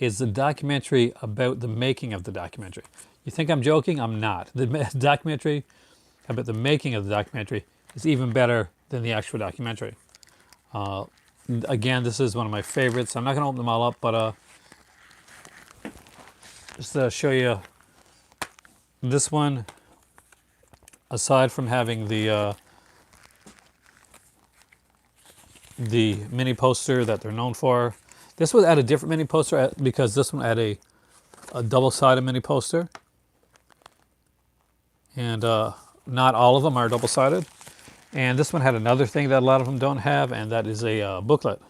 is the documentary about the making of the documentary. You think I'm joking? I'm not. The documentary about the making of the documentary is even better than the actual documentary. Again, this is one of my favorites. I'm not going to open them all up, but just to show you this one, aside from having the mini poster that they're known for, this would add a different mini poster because this one had a double-sided mini poster. And not all of them are double-sided. And this one had another thing that a lot of them don't have, and that is a booklet.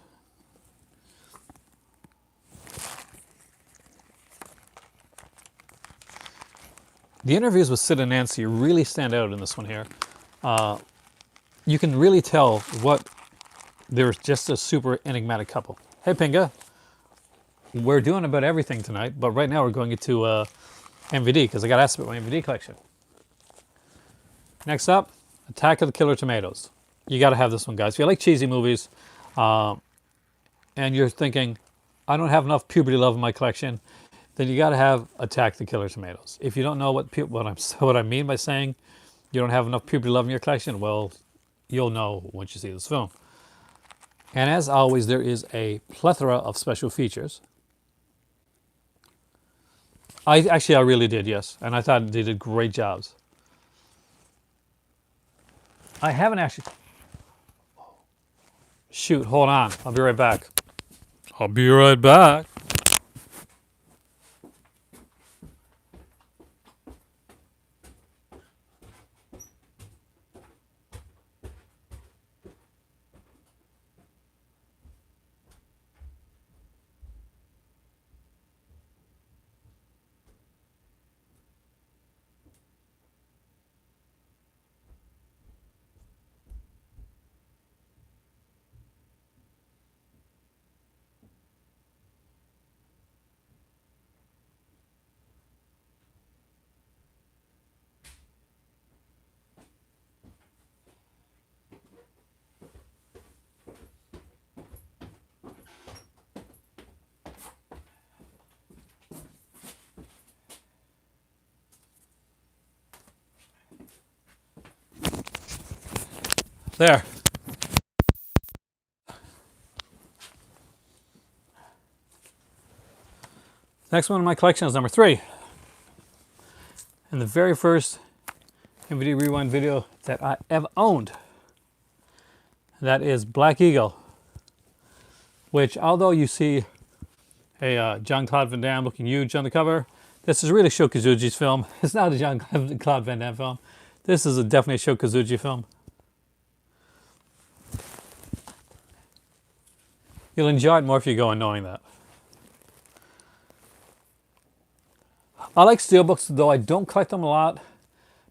The interviews with Sid and Nancy really stand out in this one here. You can really tell they're just a super enigmatic couple. Hey Pinga, we're doing about everything tonight, but right now we're going into MVD because I got asked about my MVD collection. Next up, Attack of the Killer Tomatoes. You got to have this one, guys. If you like cheesy movies and you're thinking, I don't have enough puberty love in my collection, then you got to have Attack the Killer Tomatoes. If you don't know what I mean by saying you don't have enough puberty love in your collection, well, you'll know once you see this film. And as always, there is a plethora of special features. I really did, yes. And I thought they did great jobs. I haven't actually... Shoot, hold on. I'll be right back. I'll be right back. There. Next one in my collection is number 3. And the very first MVD Rewind video that I ever owned. That is Black Eagle. Which, although you see a Jean-Claude Van Damme looking huge on the cover, this is really Sho Kosugi's film. It's not a Jean-Claude Van Damme film. This is definitely a Sho Kosugi film. You'll enjoy it more if you go in knowing that. I like steelbooks, though I don't collect them a lot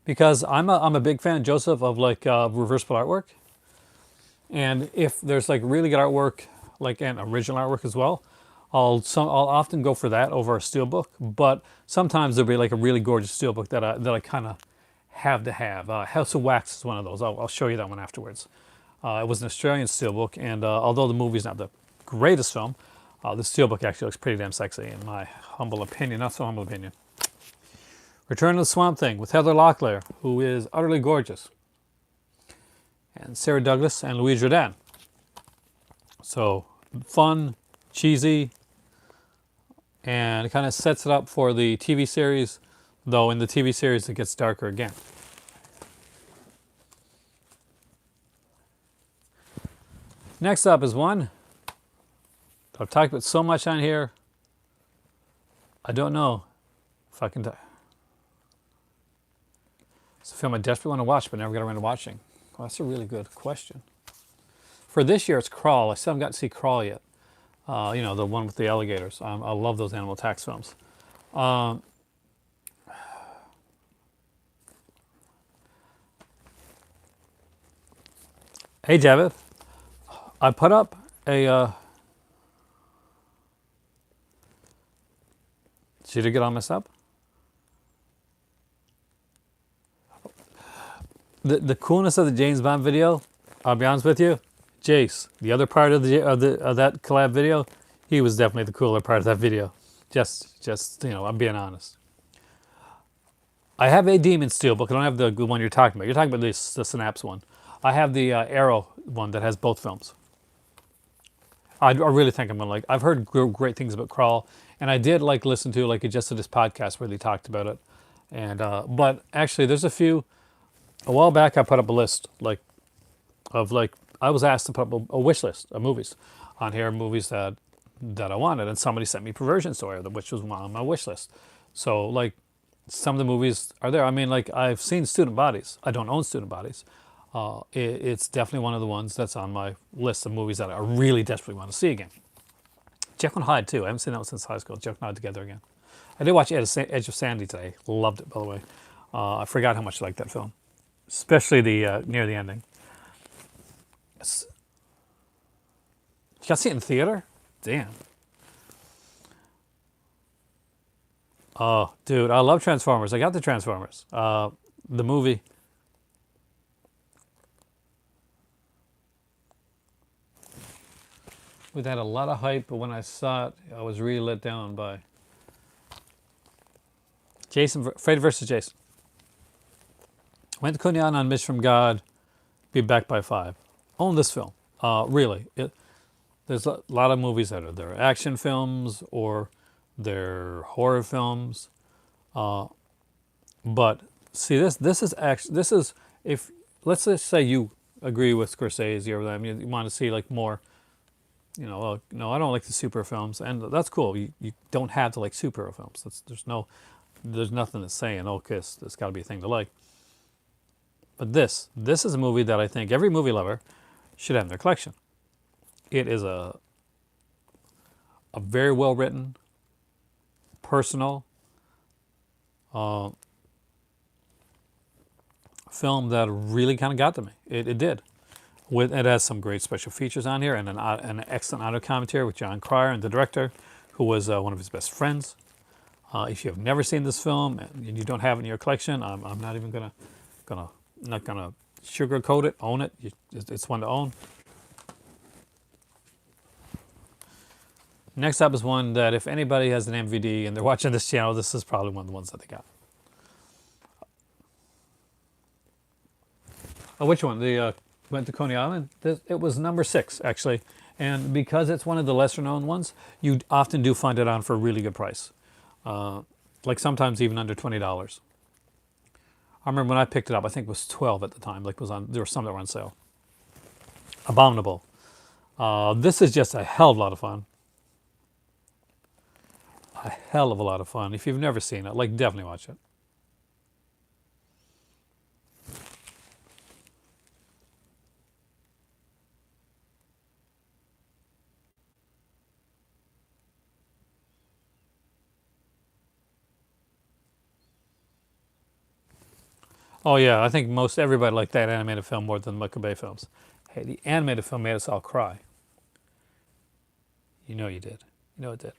because I'm a big fan, Joseph, of like reversible artwork. And if there's like really good artwork, like an original artwork as well, I'll often go for that over a steelbook. But sometimes there'll be like a really gorgeous steelbook that I kind of have to have. House of Wax is one of those. I'll show you that one afterwards. It was an Australian steelbook, and although the movie's not the greatest film, the steelbook actually looks pretty damn sexy in my humble opinion, not so humble opinion. Return of the Swamp Thing with Heather Locklear, who is utterly gorgeous, and Sarah Douglas and Louise Jourdan. So fun, cheesy, and it kind of sets it up for the TV series, though in the TV series it gets darker again. Next up is one I've talked about so much on here. I don't know if I can. It's a film I desperately want to watch, but never got around to watching. Well, that's a really good question. For this year, it's Crawl. I still haven't got to see Crawl yet. You know, the one with the alligators. I love those animal attacks films. Hey, Javid. I put up a. Did you get all messed up? The coolness of the James Bond video, I'll be honest with you, Jace, the other part of that collab video, he was definitely the cooler part of that video. Just you know, I'm being honest. I have a Demon Steelbook. I don't have the one you're talking about. You're talking about the Synapse one. I have the Arrow one that has both films. I really think I'm gonna like. I've heard great things about Crawl, and I did like listen to like just to this podcast where they talked about it. And but actually, there's a few. A while back, I put up a list like I was asked to put up a wish list of movies on here, movies that I wanted, and somebody sent me Perversion Story, which was on my wish list. So like some of the movies are there. I mean, like I've seen Student Bodies. I don't own Student Bodies. It's definitely one of the ones that's on my list of movies that I really desperately want to see again. Jekyll and Hyde too. I haven't seen that one since high school. Jekyll and Hyde Together again. I did watch Edge of Sandy today. Loved it, by the way. I forgot how much I liked that film, especially the near the ending. You got to see it in theater? Damn. Oh, dude, I love Transformers. I got the Transformers. The movie. We've had a lot of hype, but when I saw it, I was really let down by Freddy versus Jason. Went to Coney Island on Mission from God. Be back by 5. Own this film. Really. There's a lot of movies that are there. Action films or they're horror films. But see, this is if let's just say you agree with Scorsese or them, you want to see like more. You know, no, I don't like the super films, and that's cool. You don't have to like superhero films. There's nothing that's saying, oh, Kiss, there's got to be a thing to like. But this is a movie that I think every movie lover should have in their collection. It is a very well written, personal film that really kind of got to me. It did. It has some great special features on here and an excellent audio commentary with John Cryer and the director, who was one of his best friends. If you have never seen this film and you don't have it in your collection, I'm not even gonna sugarcoat it. Own it. It's one to own. Next up is one that if anybody has an MVD and they're watching this channel, this is probably one of the ones that they got. Oh, which one? The went to Coney Island. It was number 6 actually, and because it's one of the lesser known ones, you often do find it on for a really good price, like sometimes even under $20. I remember when I picked it up, I think it was 12 at the time. Like there were some that were on sale. Abominable. This is just a hell of a lot of fun. A hell of a lot of fun. If you've never seen it, like definitely watch it. Oh yeah, I think most everybody liked that animated film more than the Michael Bay films. Hey, the animated film made us all cry. You know you did. You know it did.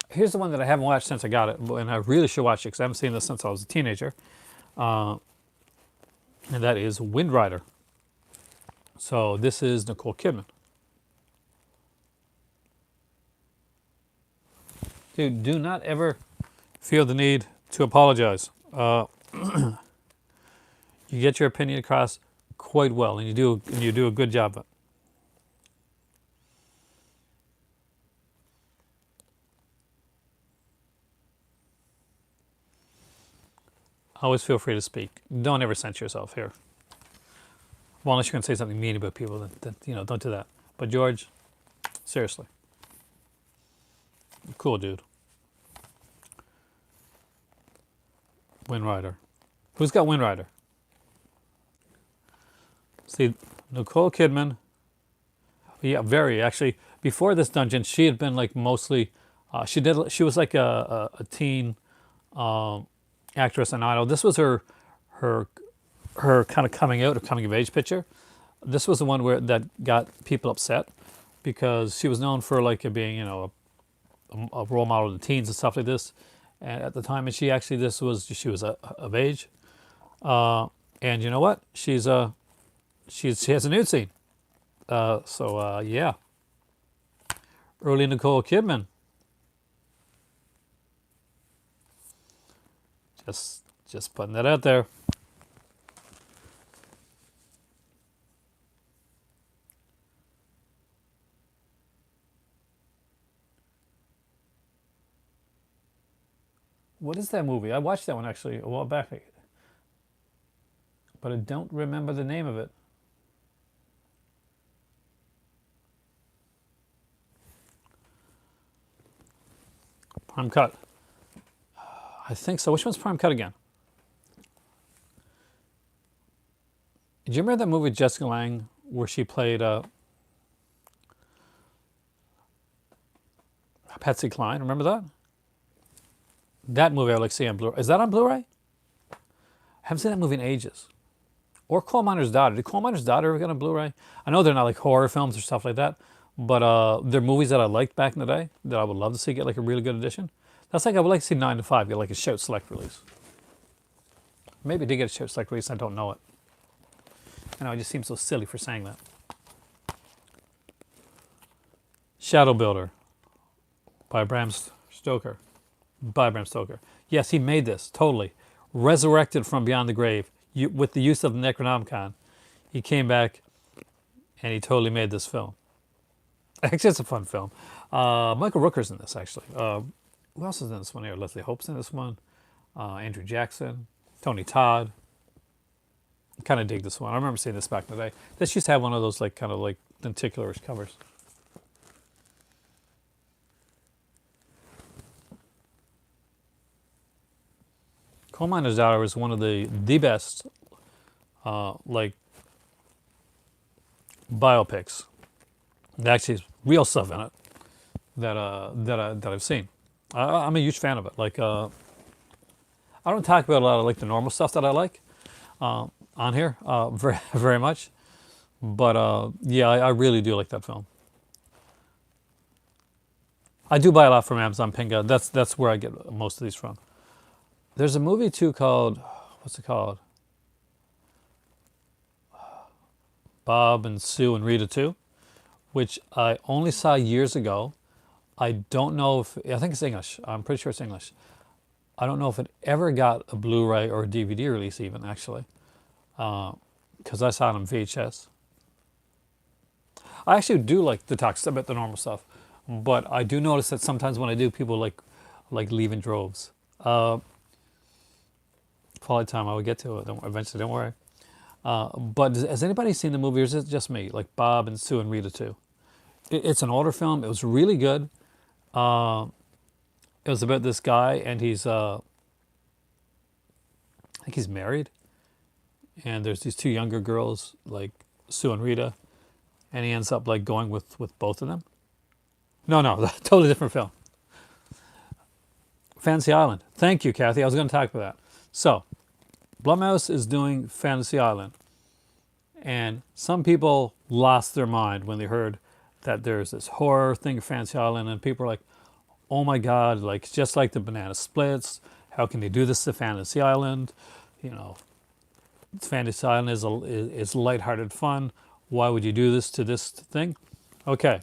Here's the one that I haven't watched since I got it, and I really should watch it because I haven't seen this since I was a teenager. And that is Wind Rider. So this is Nicole Kidman. Dude, do not ever feel the need to apologize. You get your opinion across quite well, and you do a good job of it. Always feel free to speak. Don't ever censor yourself here. Well, unless you're going to say something mean about people, then don't do that. But George, seriously, cool dude. Wind Rider. Who's got Wind Rider? See, Nicole Kidman. Yeah, very actually. Before this dungeon, she had been like mostly. She was like a teen actress on Idol. This was her her kind of coming out or coming of age picture. This was the one where that got people upset because she was known for like being a role model to teens and stuff like this. And at the time, and she was of age. And you know what? She has a nude scene. Yeah, early Nicole Kidman. Just putting that out there. What is that movie? I watched that one actually a while back, but I don't remember the name of it. Prime Cut. I think so. Which one's Prime Cut again? Do you remember that movie with Jessica Lange where she played Patsy Cline? Remember that? That movie I would like to see on Blu-ray. Is that on Blu-ray? I haven't seen that movie in ages. Or Coal Miner's Daughter. Did Coal Miner's Daughter ever get on Blu-ray? I know they're not like horror films or stuff like that, but they're movies that I liked back in the day that I would love to see get like a really good edition. That's like I would like to see 9 to 5 get like a Shout Select release. Maybe they did get a Shout Select release. I don't know it. I know it just seems so silly for saying that. Shadow Builder by Bram Stoker. By Bram Stoker. Yes, he made this totally. Resurrected from beyond the grave with the use of the Necronomicon. He came back and he totally made this film. Actually, it's a fun film. Michael Rooker's in this actually. Who else is in this one here? Leslie Hope's in this one. Andrew Jackson, Tony Todd. Kind of dig this one. I remember seeing this back in the day. This used to have one of those like kind of like lenticularish covers. Coal Miner's Daughter is one of the best like biopics. It actually has real stuff in it that I've seen. I'm a huge fan of it. Like I don't talk about a lot of like the normal stuff that I like on here very very much, but yeah, I really do like that film. I do buy a lot from Amazon Pinga. That's where I get most of these from. There's a movie too called, what's it called? Bob and Sue and Rita 2, which I only saw years ago. I don't know if, I think it's English. I'm pretty sure it's English. I don't know if it ever got a Blu-ray or a DVD release even, actually. Because I saw it on VHS. I actually do like to talk about the normal stuff, but I do notice that sometimes when I do, people like leave in droves. Quality time, I will get to it eventually, don't worry. But has anybody seen the movie, or is it just me? Like Bob and Sue and Rita 2. It's an older film. It was really good. It was about this guy, and he's, I think he's married. And there's these two younger girls, like Sue and Rita. And he ends up like going with both of them. No, totally different film. Fantasy Island. Thank you, Kathy. I was going to talk about that. So, Blumhouse is doing Fantasy Island. And some people lost their mind when they heard that there's this horror thing of Fantasy Island, and people are like, oh my God, like it's just like the Banana Splits. How can they do this to Fantasy Island? You know, Fantasy Island is lighthearted fun. Why would you do this to this thing? Okay.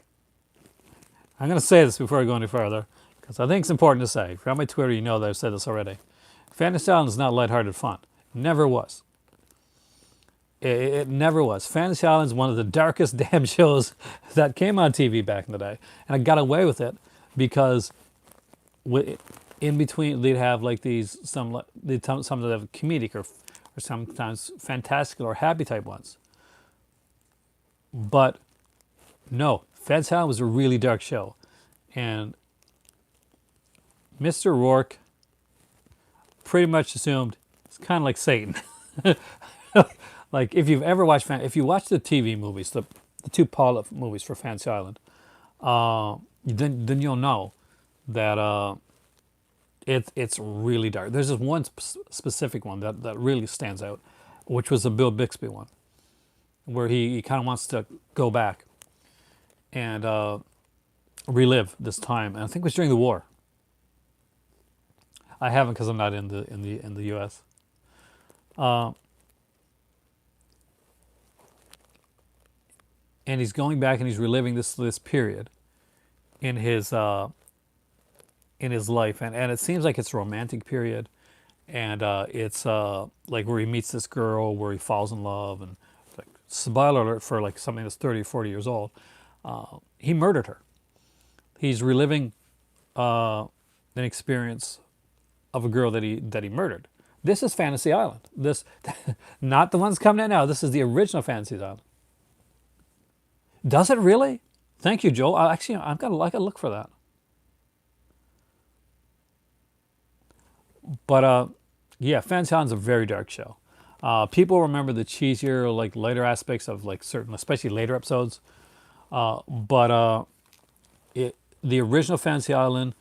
I'm going to say this before I go any further, because I think it's important to say. If you're on my Twitter, you know that I've said this already. Fantasy Island is not lighthearted fun. Never was. It never was. Fantasy Island is one of the darkest damn shows that came on TV back in the day. And I got away with it because in between they'd have like these, some of them have comedic or sometimes fantastical or happy type ones. But no, Fantasy Island was a really dark show, and Mr. Rourke pretty much assumed it's kind of like Satan. Like if you've ever watched, if you watch the TV movies, the two pilot movies for Fantasy Island, then you'll know that it's really dark. There's this one specific one that really stands out, which was the Bill Bixby one, where he kind of wants to go back and relive this time, and I think it was during the war. I haven't because I'm not in the U.S. And he's going back and he's reliving this period in his life, and it seems like it's a romantic period, and it's like where he meets this girl, where he falls in love, and like spoiler alert for like something that's 30 or 40 years old, he murdered her. He's reliving an experience of a girl that he murdered. This is Fantasy Island. This, not the ones coming out now. This is the original Fantasy Island. Does it really? Thank you, Joel. Actually, I've got to like a look for that. But yeah, Fantasy Island's a very dark show. People remember the cheesier, like later aspects of like certain, especially later episodes. But the original Fantasy Island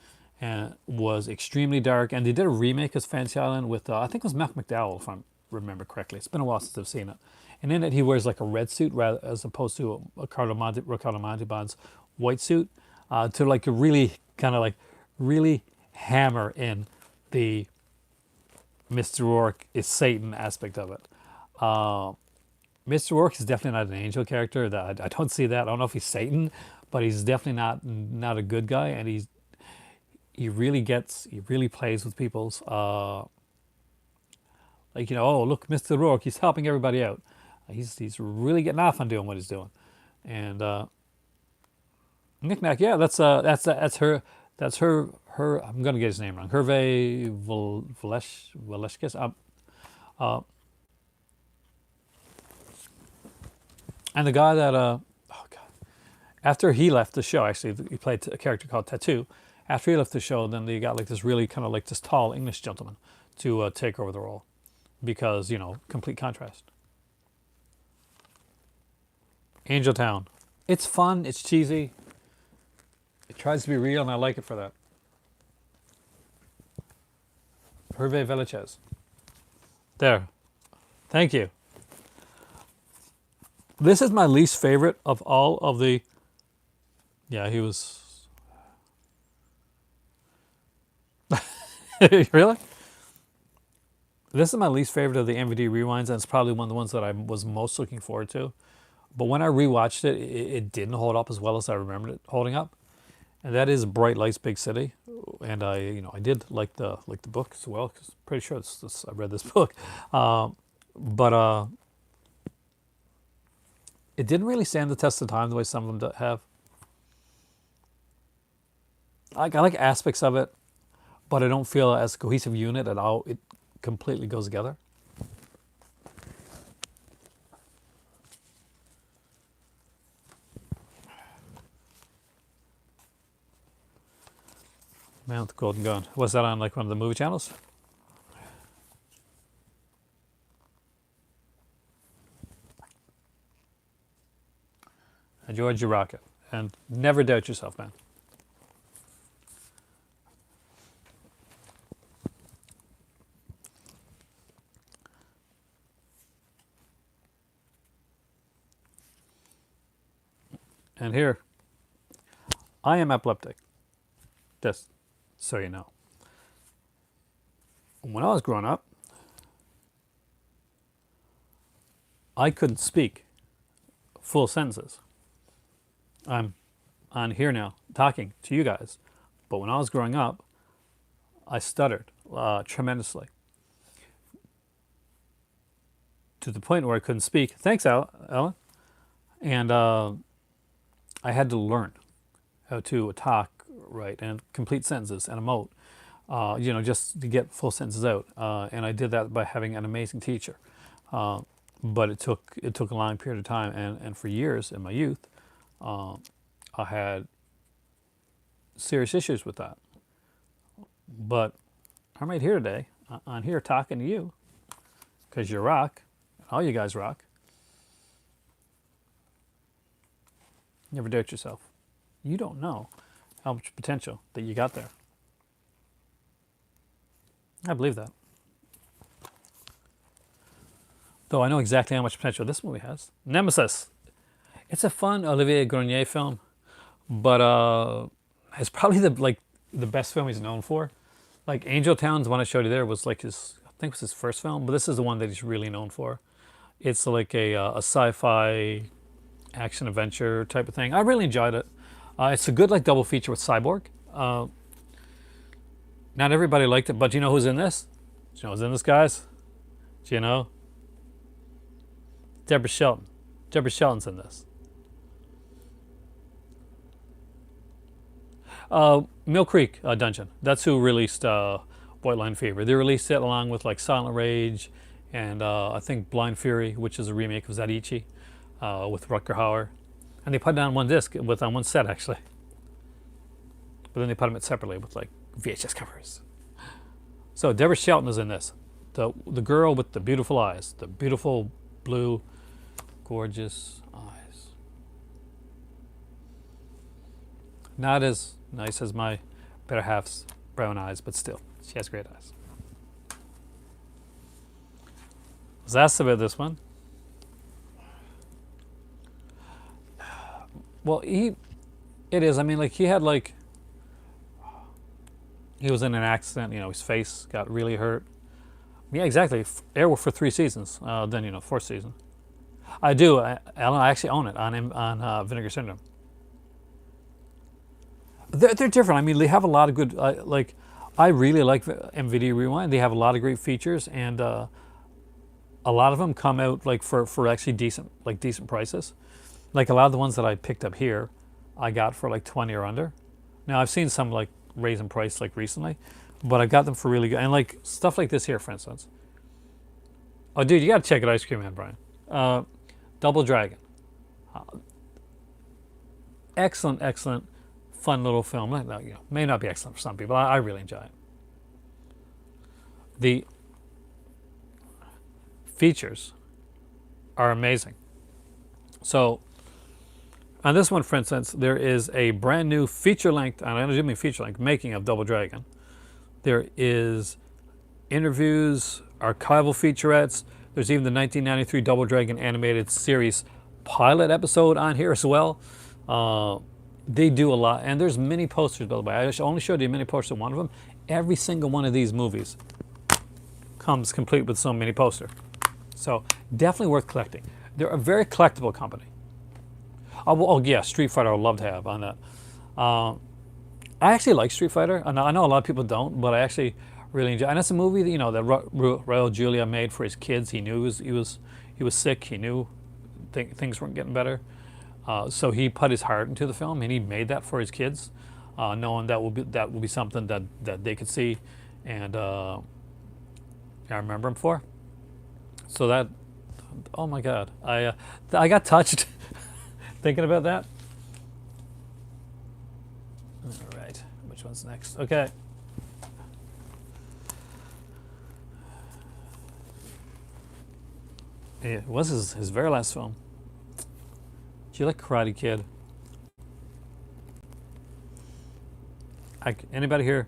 was extremely dark, and they did a remake of Fantasy Island with I think it was Mac McDowell, if I remember correctly. It's been a while since I've seen it. And in it, he wears like a red suit rather as opposed to a Ricardo Montalban's white suit, to like a really kind of like really hammer in the Mr. Rourke is Satan aspect of it. Mr. Rourke is definitely not an angel character. That I don't see that. I don't know if he's Satan, but he's definitely not a good guy, and he really plays with people's like, you know, oh look, Mr. Rourke, he's helping everybody out. He's really getting off on doing what he's doing, and Knick Knack, yeah, that's her. That's her. I'm gonna get his name wrong. Hervé Villechkis. And the guy that oh god, after he left the show, actually he played a character called Tattoo. After he left the show, then they got like this really kind of like this tall English gentleman to take over the role, because you know, complete contrast. Angel Town. It's fun. It's cheesy. It tries to be real, and I like it for that. Hervé Villechkis. There. Thank you. This is my least favorite of all of the. Yeah, he was. Really? This is my least favorite of the MVD rewinds, and it's probably one of the ones that I was most looking forward to. But when I rewatched it, it didn't hold up as well as I remembered it holding up. And that is Bright Lights, Big City. And I did like the book as well, because I'm pretty sure I read this book. But it didn't really stand the test of time the way some of them have. I like aspects of it, but I don't feel as a cohesive unit at all. It completely goes together. Man with the Golden Gun. Was that on like one of the movie channels? And George, you rock it. And never doubt yourself, man. And here, I am epileptic. Just so you know. When I was growing up, I couldn't speak full sentences. I'm on here now talking to you guys. But when I was growing up, I stuttered tremendously. To the point where I couldn't speak. Thanks, Ellen. And I had to learn how to talk right and complete sentences and emote, just to get full sentences out. And I did that by having an amazing teacher. but it took a long period of time, and for years in my youth, uh, I had serious issues with that. But I'm right here today. I'm here talking to you because you rock. All you guys rock. Never doubt yourself. You don't know how much potential that you got there. I believe that. Though I know exactly how much potential this movie has. Nemesis. It's a fun Olivier Grenier film, but it's probably the best film he's known for. Like Angel Town's one I showed you there was like I think it was his first film, but this is the one that he's really known for. It's like a sci-fi action adventure type of thing. I really enjoyed it. It's a good like double feature with Cyborg. Not everybody liked it, but do you know who's in this? Do you know who's in this, guys? Do you know? Deborah Shelton. Deborah Shelton's in this. Mill Creek Dungeon. That's who released White Line Fever. They released it along with like Silent Rage and I think Blind Fury, which is a remake of Zadichi with Rutger Hauer. And they put it on one disc on one set actually. But then they put them separately with like VHS covers. So Deborah Shelton is in this. The girl with the beautiful eyes, the beautiful blue, gorgeous eyes. Not as nice as my better half's brown eyes, but still, she has great eyes. I was asked about this one. Well, it is. I mean, like he was in an accident. You know, his face got really hurt. Yeah, exactly. Airwolf for 3 seasons. Then fourth season. I do. I actually own it on Vinegar Syndrome. They're different. I mean, they have a lot of good. I really like MVD Rewind. They have a lot of great features, and a lot of them come out like for actually decent prices. Like a lot of the ones that I picked up here, I got for like 20 or under. Now I've seen some like raise in price like recently, but I got them for really good. And like stuff like this here, for instance. Oh, dude, you got to check it, Ice Cream Man, Brian. Double Dragon. Excellent, fun little film. May not be excellent for some people. I really enjoy it. The features are amazing. So, on this one, for instance, there is a brand new feature-length, and I don't mean feature-length, making of Double Dragon. There is interviews, archival featurettes. There's even the 1993 Double Dragon animated series pilot episode on here as well. They do a lot, and there's mini posters, by the way. I only showed you a mini poster of one of them. Every single one of these movies comes complete with some mini poster. So definitely worth collecting. They're a very collectible company. Oh yeah, Street Fighter I would love to have on that. I actually like Street Fighter. I know a lot of people don't, but I actually really enjoy. And it's a movie that that Raul Julia made for his kids. He knew he was sick. He knew things weren't getting better, so he put his heart into the film, and he made that for his kids, knowing that will be something that they could see, and I remember him for. So that, oh my God, I got touched thinking about that. All right, which one's next? Okay. It was his very last film. Do you like Karate Kid? Anybody here?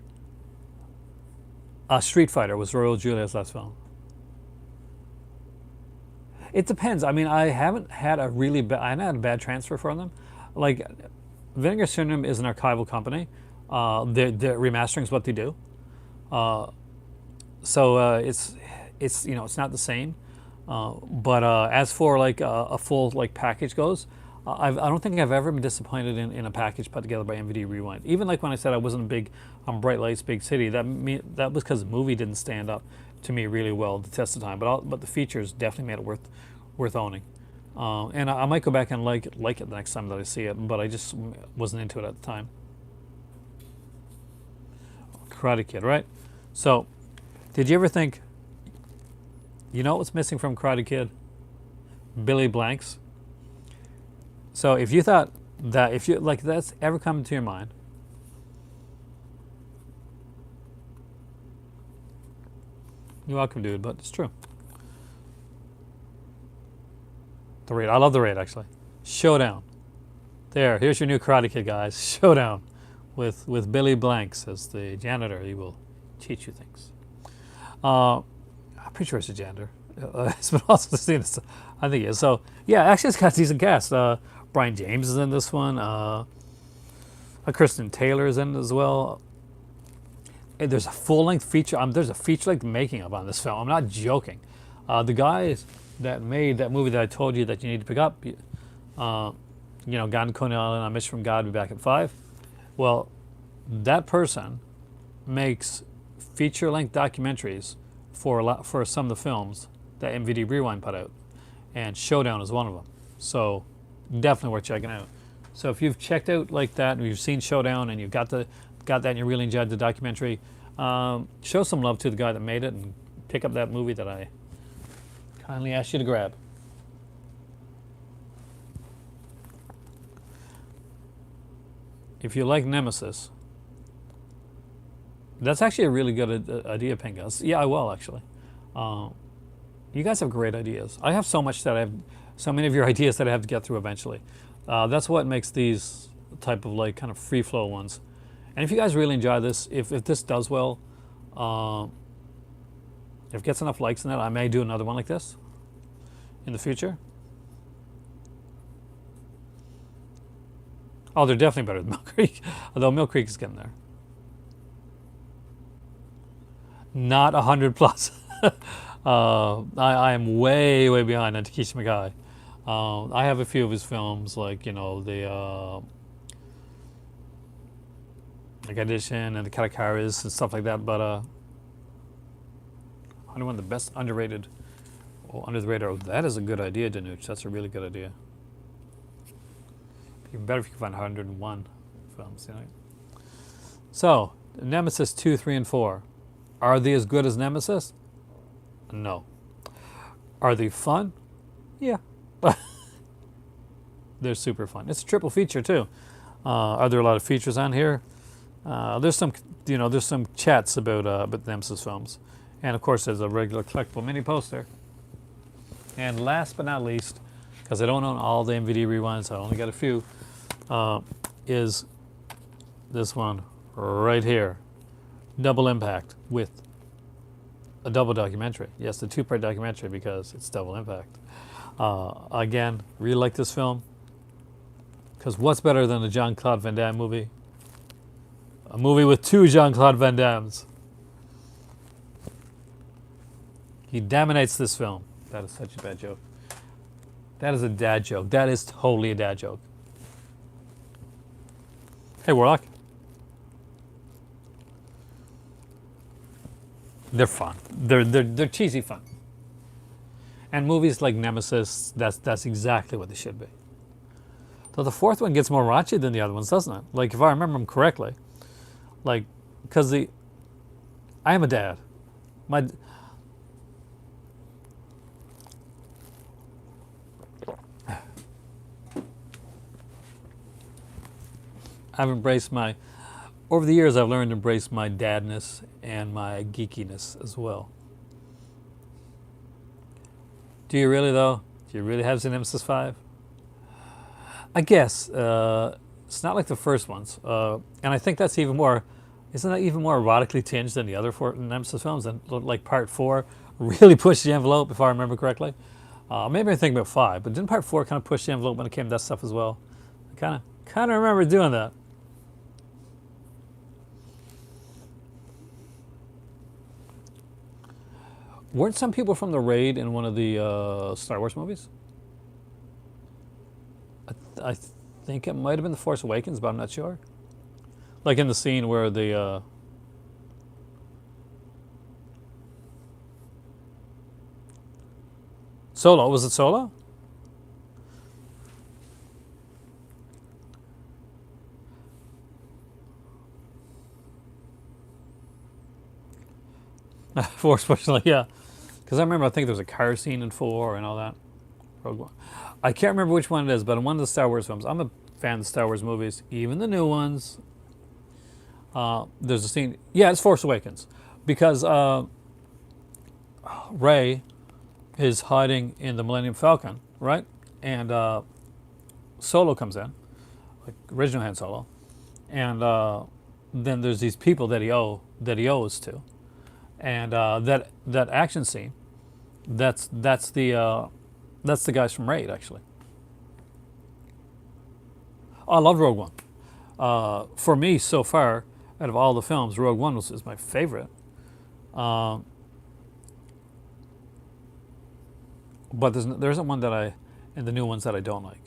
Street Fighter was Raul Julia's last film. It depends. I mean, I haven't had a bad transfer from them. Like, Vinegar Syndrome is an archival company. Their remastering is what they do. So it's it's not the same. But as for like a full like package goes, I don't think I've ever been disappointed in a package put together by MVD Rewind. Even like when I said I wasn't a big on Bright Lights, Big City, that was because the movie didn't stand up to me really well the test of time. But the features definitely made it worth owning. And I might go back and like it the next time that I see it, but I just wasn't into it at the time. Karate Kid, right? So, did you ever think, you know what's missing from Karate Kid? Billy Blanks. So if you thought that, if you like that's ever come to your mind, you're welcome, dude. But it's true. The Raid. I love The Raid actually. Showdown. There. Here's your new Karate Kid, guys. Showdown, with Billy Blanks as the janitor. He will teach you things. I'm pretty sure it's a janitor. It's been also seen this. I think he is. So yeah, actually, it's got a decent cast. Brian James is in this one. Kristen Taylor is in it as well. There's a full-length feature. There's a feature-length making of on this film. I'm not joking. The guys that made that movie that I told you that you need to pick up, God and Coney Island, On Mission from God, Be Back at 5. Well, that person makes feature-length documentaries for some of the films that MVD Rewind put out, and Showdown is one of them. So definitely worth checking out. So if you've checked out like that and you've seen Showdown and you've got that and you really enjoyed the documentary, show some love to the guy that made it and pick up that movie that I kindly asked you to grab. If you like Nemesis, that's actually a really good idea, Pingas. Yeah, I will actually. You guys have great ideas. I have so many of your ideas that I have to get through eventually. That's what makes these type of like kind of free flow ones. And if you guys really enjoy this, if this does well, if it gets enough likes in that, I may do another one like this in the future. Oh, they're definitely better than Mill Creek, although Mill Creek is getting there. Not 100 plus. I am way, way behind on Takeshi Mikai. I have a few of his films, like like Audition and the Katakaris and stuff like that. But one of the best underrated, under the radar. Oh, that is a good idea, Danuch. That's a really good idea. Even better if you can find 101 films. So, Nemesis 2, 3, and 4. Are they as good as Nemesis? No. Are they fun? Yeah. They're super fun. It's a triple feature too. Are there a lot of features on here? There's some chats about the Nemesis films, and of course there's a regular collectible mini poster. And last but not least, because I don't own all the MVD rewinds, I only got a few, is this one right here, Double Impact, with a double documentary. Yes, the two-part documentary because it's Double Impact. Again, really like this film, because what's better than a Jean-Claude Van Damme movie? A movie with two Jean-Claude Van Dammes. He dominates this film. That is such a bad joke. That is a dad joke. That is totally a dad joke. Hey, Warlock. They're fun. They're cheesy fun. And movies like Nemesis, that's exactly what they should be. Though the fourth one gets more raunchy than the other ones, doesn't it? Like, if I remember them correctly. Like, because I am a dad. I've embraced over the years I've learned to embrace my dadness and my geekiness as well. Do you really though? Do you really have seen Nemesis 5? I guess. It's not like the first ones. And I think that's isn't that even more erotically tinged than the other four Nemesis films? And like part 4 really pushed the envelope, if I remember correctly. Maybe I think about 5, but didn't part 4 kind of push the envelope when it came to that stuff as well? I kind of remember doing that. Weren't some people from the Raid in one of the Star Wars movies? I think it might have been The Force Awakens, but I'm not sure. Like in the scene where the Solo, was it Solo? Force pushing, yeah. Because I think there was a car scene in 4 and all that. Rogue One. I can't remember which one it is, but in one of the Star Wars films, I'm a fan of the Star Wars movies, even the new ones. There's a scene. Yeah, it's Force Awakens, because Rey is hiding in the Millennium Falcon, right? And Solo comes in, like original Han Solo, and then there's these people that he owes to, and that action scene, that's the guys from Raid actually. I love Rogue One. For me, so far, out of all the films, Rogue One is my favorite. Um, but there isn't one that in the new ones that I don't like.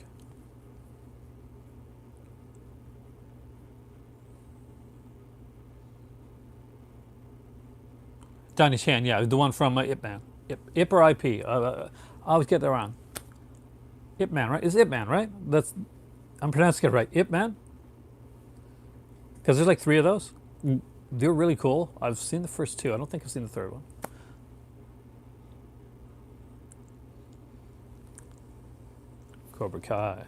Donnie Chan, yeah, the one from Ip Man. Ip or IP. I always get that wrong. Ip Man, right? It's Ip Man, right? I'm pronouncing it right. Ip Man? Because there's like three of those. They're really cool. I've seen the first two. I don't think I've seen the third one. Cobra Kai.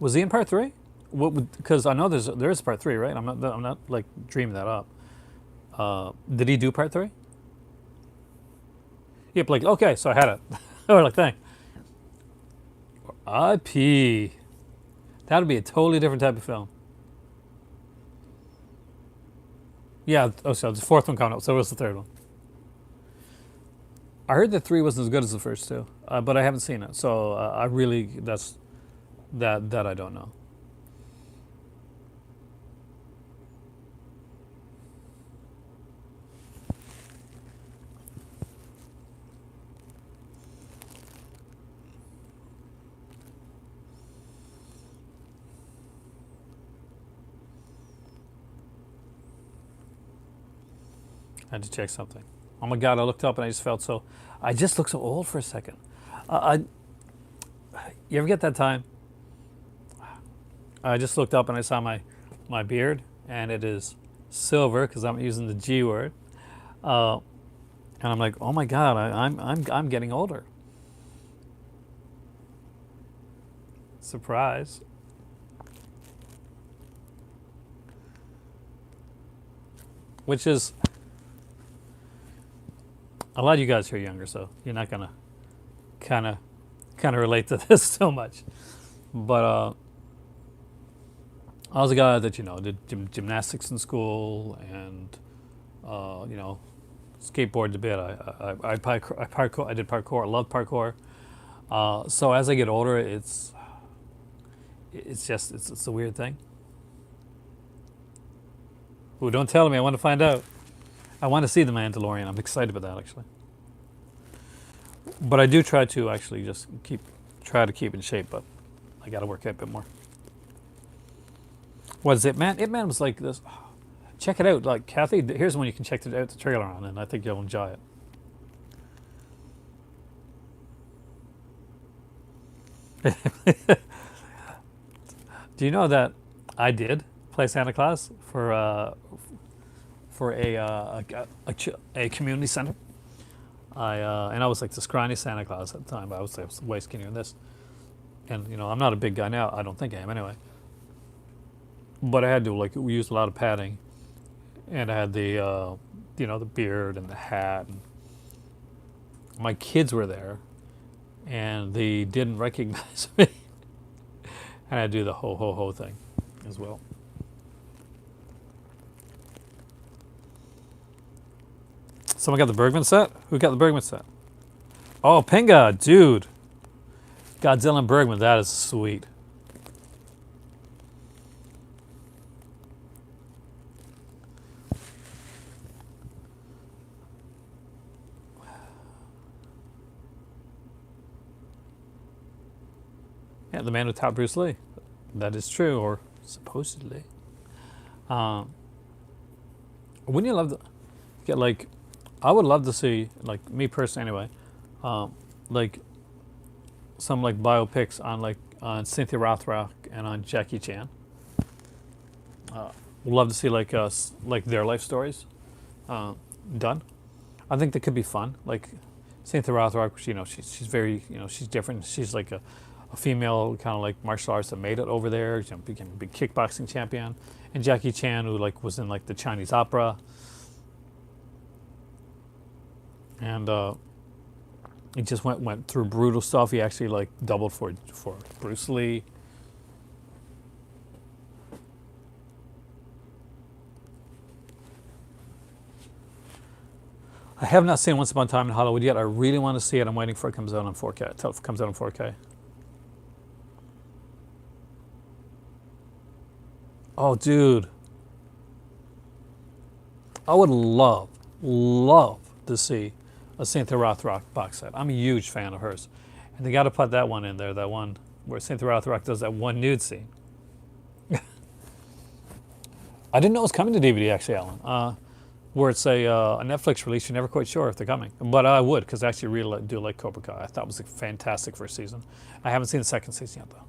Was he in part three? Because I know there is part three, right? I'm not like dreaming that up. Did he do part three? Yep. Like okay, so I had it. Or like thing. IP. That would be a totally different type of film. Yeah. Oh, so the fourth one coming up. So what's the third one? I heard that three wasn't as good as the first two, but I haven't seen it. So I really that I don't know. I had to check something. Oh my God! I looked up and I just felt so. I just looked so old for a second. You ever get that time? I just looked up and I saw my beard, and it is silver because I'm using the G word. Uh, and I'm like, oh my God! I'm getting older. Surprise! Which is a lot of you guys here are younger, so you're not gonna kind of relate to this so much. But I was a guy that did gymnastics in school, and skateboarded a bit. I did parkour. I love parkour. So as I get older, it's a weird thing. Ooh, don't tell me. I want to find out. I want to see the Mandalorian. I'm excited about that actually. But I do try to actually just try to keep in shape. But I got to work out a bit more. What is it, man? Ip Man was like this. Check it out, like Kathy. Here's one you can check out the trailer on, and I think you'll enjoy it. Do you know that I did play Santa Claus for a community center? And I was like the scrawny Santa Claus at the time. But I was way skinnier than this, and I'm not a big guy now. I don't think I am anyway. But I had to we used a lot of padding, and I had the beard and the hat. And my kids were there, and they didn't recognize me, and I do the ho ho ho thing as well. Someone got the Bergman set? Who got the Bergman set? Oh, Pinga, dude. Godzilla and Bergman, that is sweet. Yeah, the man who taught Bruce Lee. That is true, or supposedly. Um, wouldn't you love to get I would love to see, like me personally anyway, like some biopics on Cynthia Rothrock and on Jackie Chan. Would love to see their life stories done. I think that could be fun. Cynthia Rothrock, she's very, she's different. She's like a female kind of like martial arts that made it over there. Became a big kickboxing champion. And Jackie Chan, who like was in like the Chinese opera. And he just went through brutal stuff. He actually like doubled for Bruce Lee. I have not seen Once Upon a Time in Hollywood yet. I really want to see it. I'm waiting for it comes out on 4K. Until it comes out on 4K. Oh, dude. I would love to see a Cynthia Rothrock box set. I'm a huge fan of hers. And they got to put that one in there, that one where Cynthia Rothrock does that one nude scene. I didn't know it was coming to DVD, actually, Alan. Where it's a Netflix release, you're never quite sure if they're coming. But I would, because I actually really do like Cobra Kai. I thought it was a fantastic first season. I haven't seen the second season yet, though.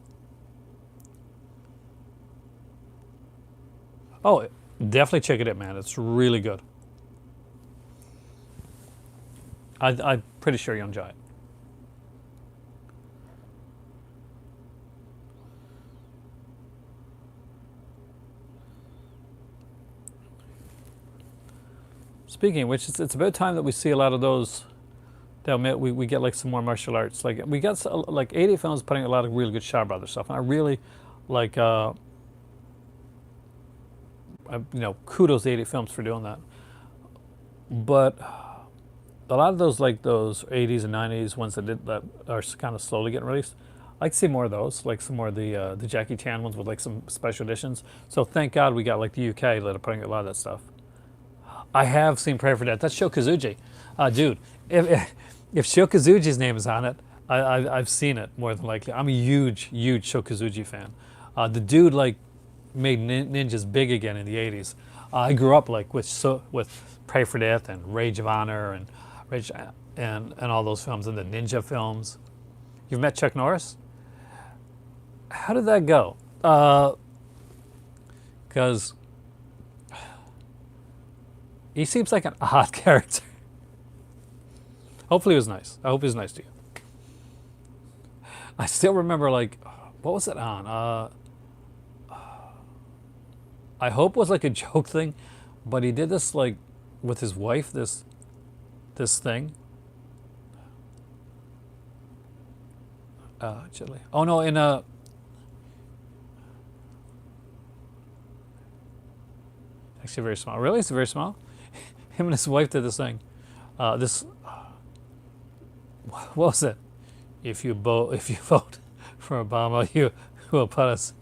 Oh, definitely check it out, man. It's really good. I'm pretty sure you'll enjoy it. Speaking of which, it's about time that we see a lot of those. That we get like some more martial arts. Like we got like 80 films putting a lot of really good Shaw Brothers stuff, and I really like. Kudos to 80 films for doing that. But a lot of those, like those 80s and 90s ones that are kind of slowly getting released, I'd like to see more of those, like some more of the Jackie Chan ones with like some special editions. So thank God we got like the UK that are putting a lot of that stuff. I have seen Pray for Death. That's Sho Kosugi. Dude, if Sho Kosugi's name is on it, I've seen it more than likely. I'm a huge Sho Kosugi fan. The dude like made ninjas big again in the 80s. I grew up like with Pray for Death and Rage of Honor and all those films and the ninja films. You've met Chuck Norris? How did that go? Because he seems like an odd character. Hopefully it was nice. I hope he was nice to you. I still remember like, what was it on? I hope it was like a joke thing, but he did this like with his wife, this thing. Chile. Oh no, in actually very small. Really, it's very small. Him and his wife did this thing. What was it? If you vote for Obama, you will put us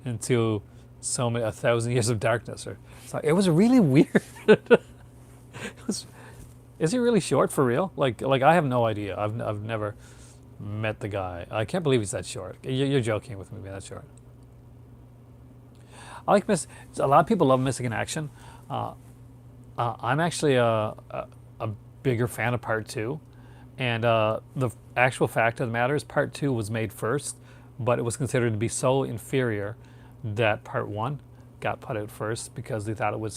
into 1,000 years of darkness. Or it was really weird. Is he really short for real? Like I have no idea. I've never met the guy. I can't believe he's that short. You're joking with me being that short. I like a lot of people love Missing in Action. I'm actually a bigger fan of Part 2. And the actual fact of the matter is Part 2 was made first, but it was considered to be so inferior that Part 1 got put out first because they thought it would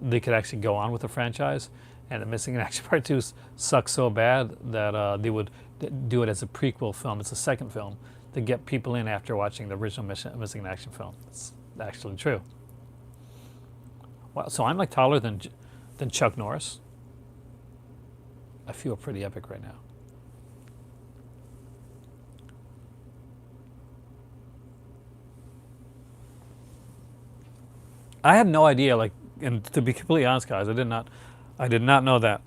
they could actually go on with the franchise. And the Missing in Action Part 2 sucks so bad that they would do it as a prequel film. It's a second film to get people in after watching the original Missing in Action film. It's actually true. Wow, so I'm like taller than Chuck Norris. I feel pretty epic right now. I had no idea, like, and to be completely honest, guys, I did not know that.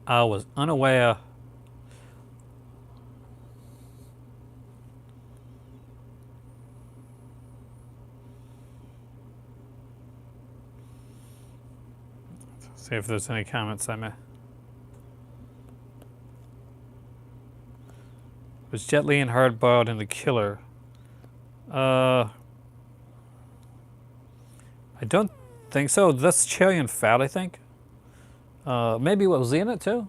I was unaware. See if there's any comments I may. Was Jet Li and Hardboiled in The Killer? I don't think so. That's Chow Yun-fat, I think. Maybe was he in it too?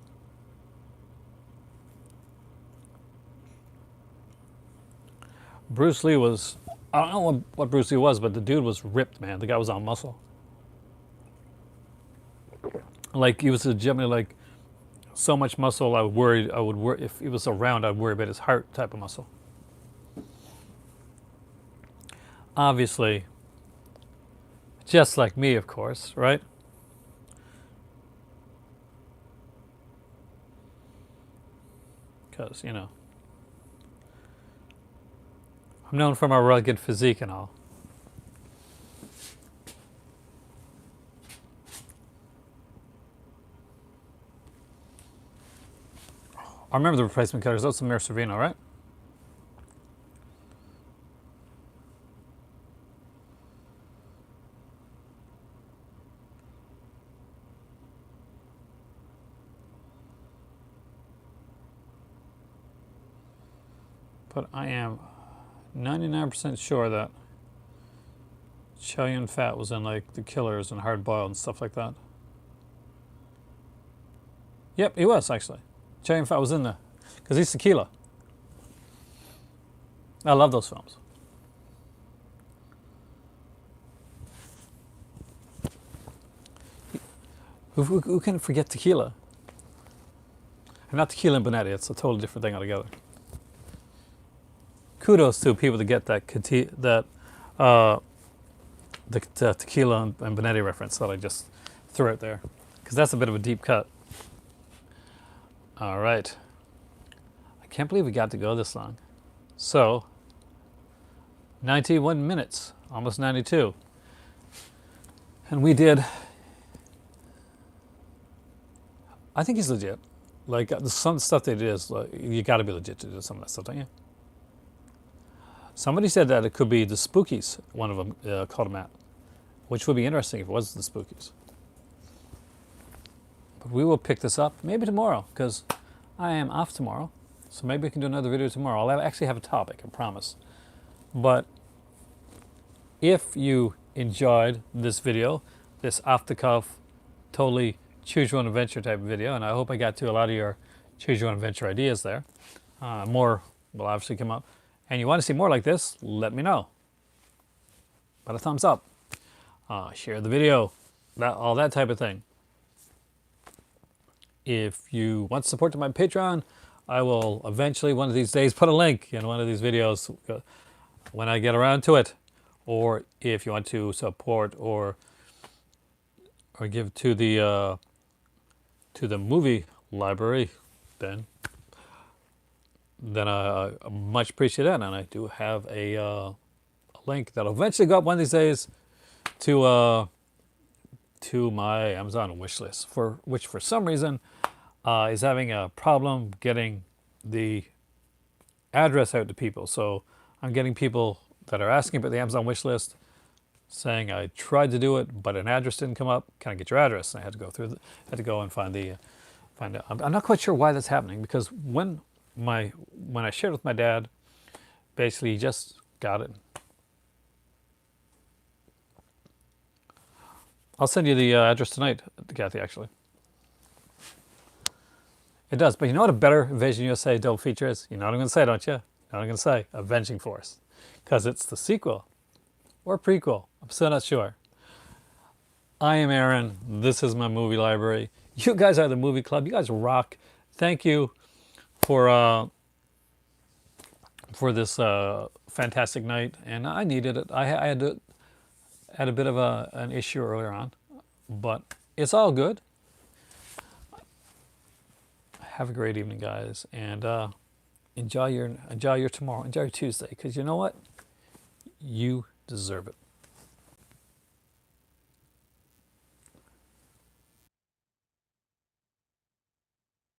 Bruce Lee was, I don't know what Bruce Lee was, but the dude was ripped, man. The guy was on muscle. Like he was legitimately like so much muscle. I would worry if he was around. I'd worry about his heart type of muscle. Obviously, just like me, of course, right? Because I'm known for my rugged physique and all. I remember the replacement cutters. That's the Mir Servino, right? But I am 99% sure that Chow Yun Fat was in like The Killers and Hard Boiled and stuff like that. Yep, he was actually. Chow Yun Fat was in there because he's tequila. I love those films. Who can forget tequila? And not tequila and Bonetti. It's a totally different thing altogether. Kudos to people that get the tequila and Bonetti reference that I just threw out there, because that's a bit of a deep cut. All right. I can't believe we got to go this long. So, 91 minutes, almost 92. And we did, I think he's legit. Like some stuff they did is, like, you got to be legit to do some of that stuff, don't you? Somebody said that it could be the Spookies, one of them called him out, which would be interesting if it was the Spookies. But we will pick this up maybe tomorrow, because I am off tomorrow. So maybe we can do another video tomorrow. I'll actually have a topic, I promise. But if you enjoyed this video, this off-the-cuff, totally choose-your-own adventure type of video, and I hope I got to a lot of your choose-your-own adventure ideas there. More will obviously come up. And you want to see more like this, let me know. Put a thumbs up. Share the video. All that type of thing. If you want to support my Patreon, I will eventually, one of these days, put a link in one of these videos when I get around to it. Or if you want to support or give to the movie library, then I much appreciate that. And I do have a link that'll eventually go up one of these days to my Amazon wish list, which for some reason is having a problem getting the address out to people. So I'm getting people that are asking about the Amazon wish list, saying I tried to do it, but an address didn't come up. Can I get your address? And I had to go through. Had to go and find it. I'm not quite sure why that's happening, because when I shared with my dad, basically he just got it. I'll send you the address tonight, Kathy, actually. It does, but you know what a better Invasion USA double feature is? You know what I'm going to say, don't you? You know what I'm going to say? Avenging Force. Because it's the sequel or prequel. I'm still not sure. I am Aaron. This is my movie library. You guys are the movie club. You guys rock. Thank you for this fantastic night. And I needed it. I had a bit of an issue earlier on, but it's all good. Have a great evening, guys, and enjoy your tomorrow. Enjoy your Tuesday, because you know what? You deserve it.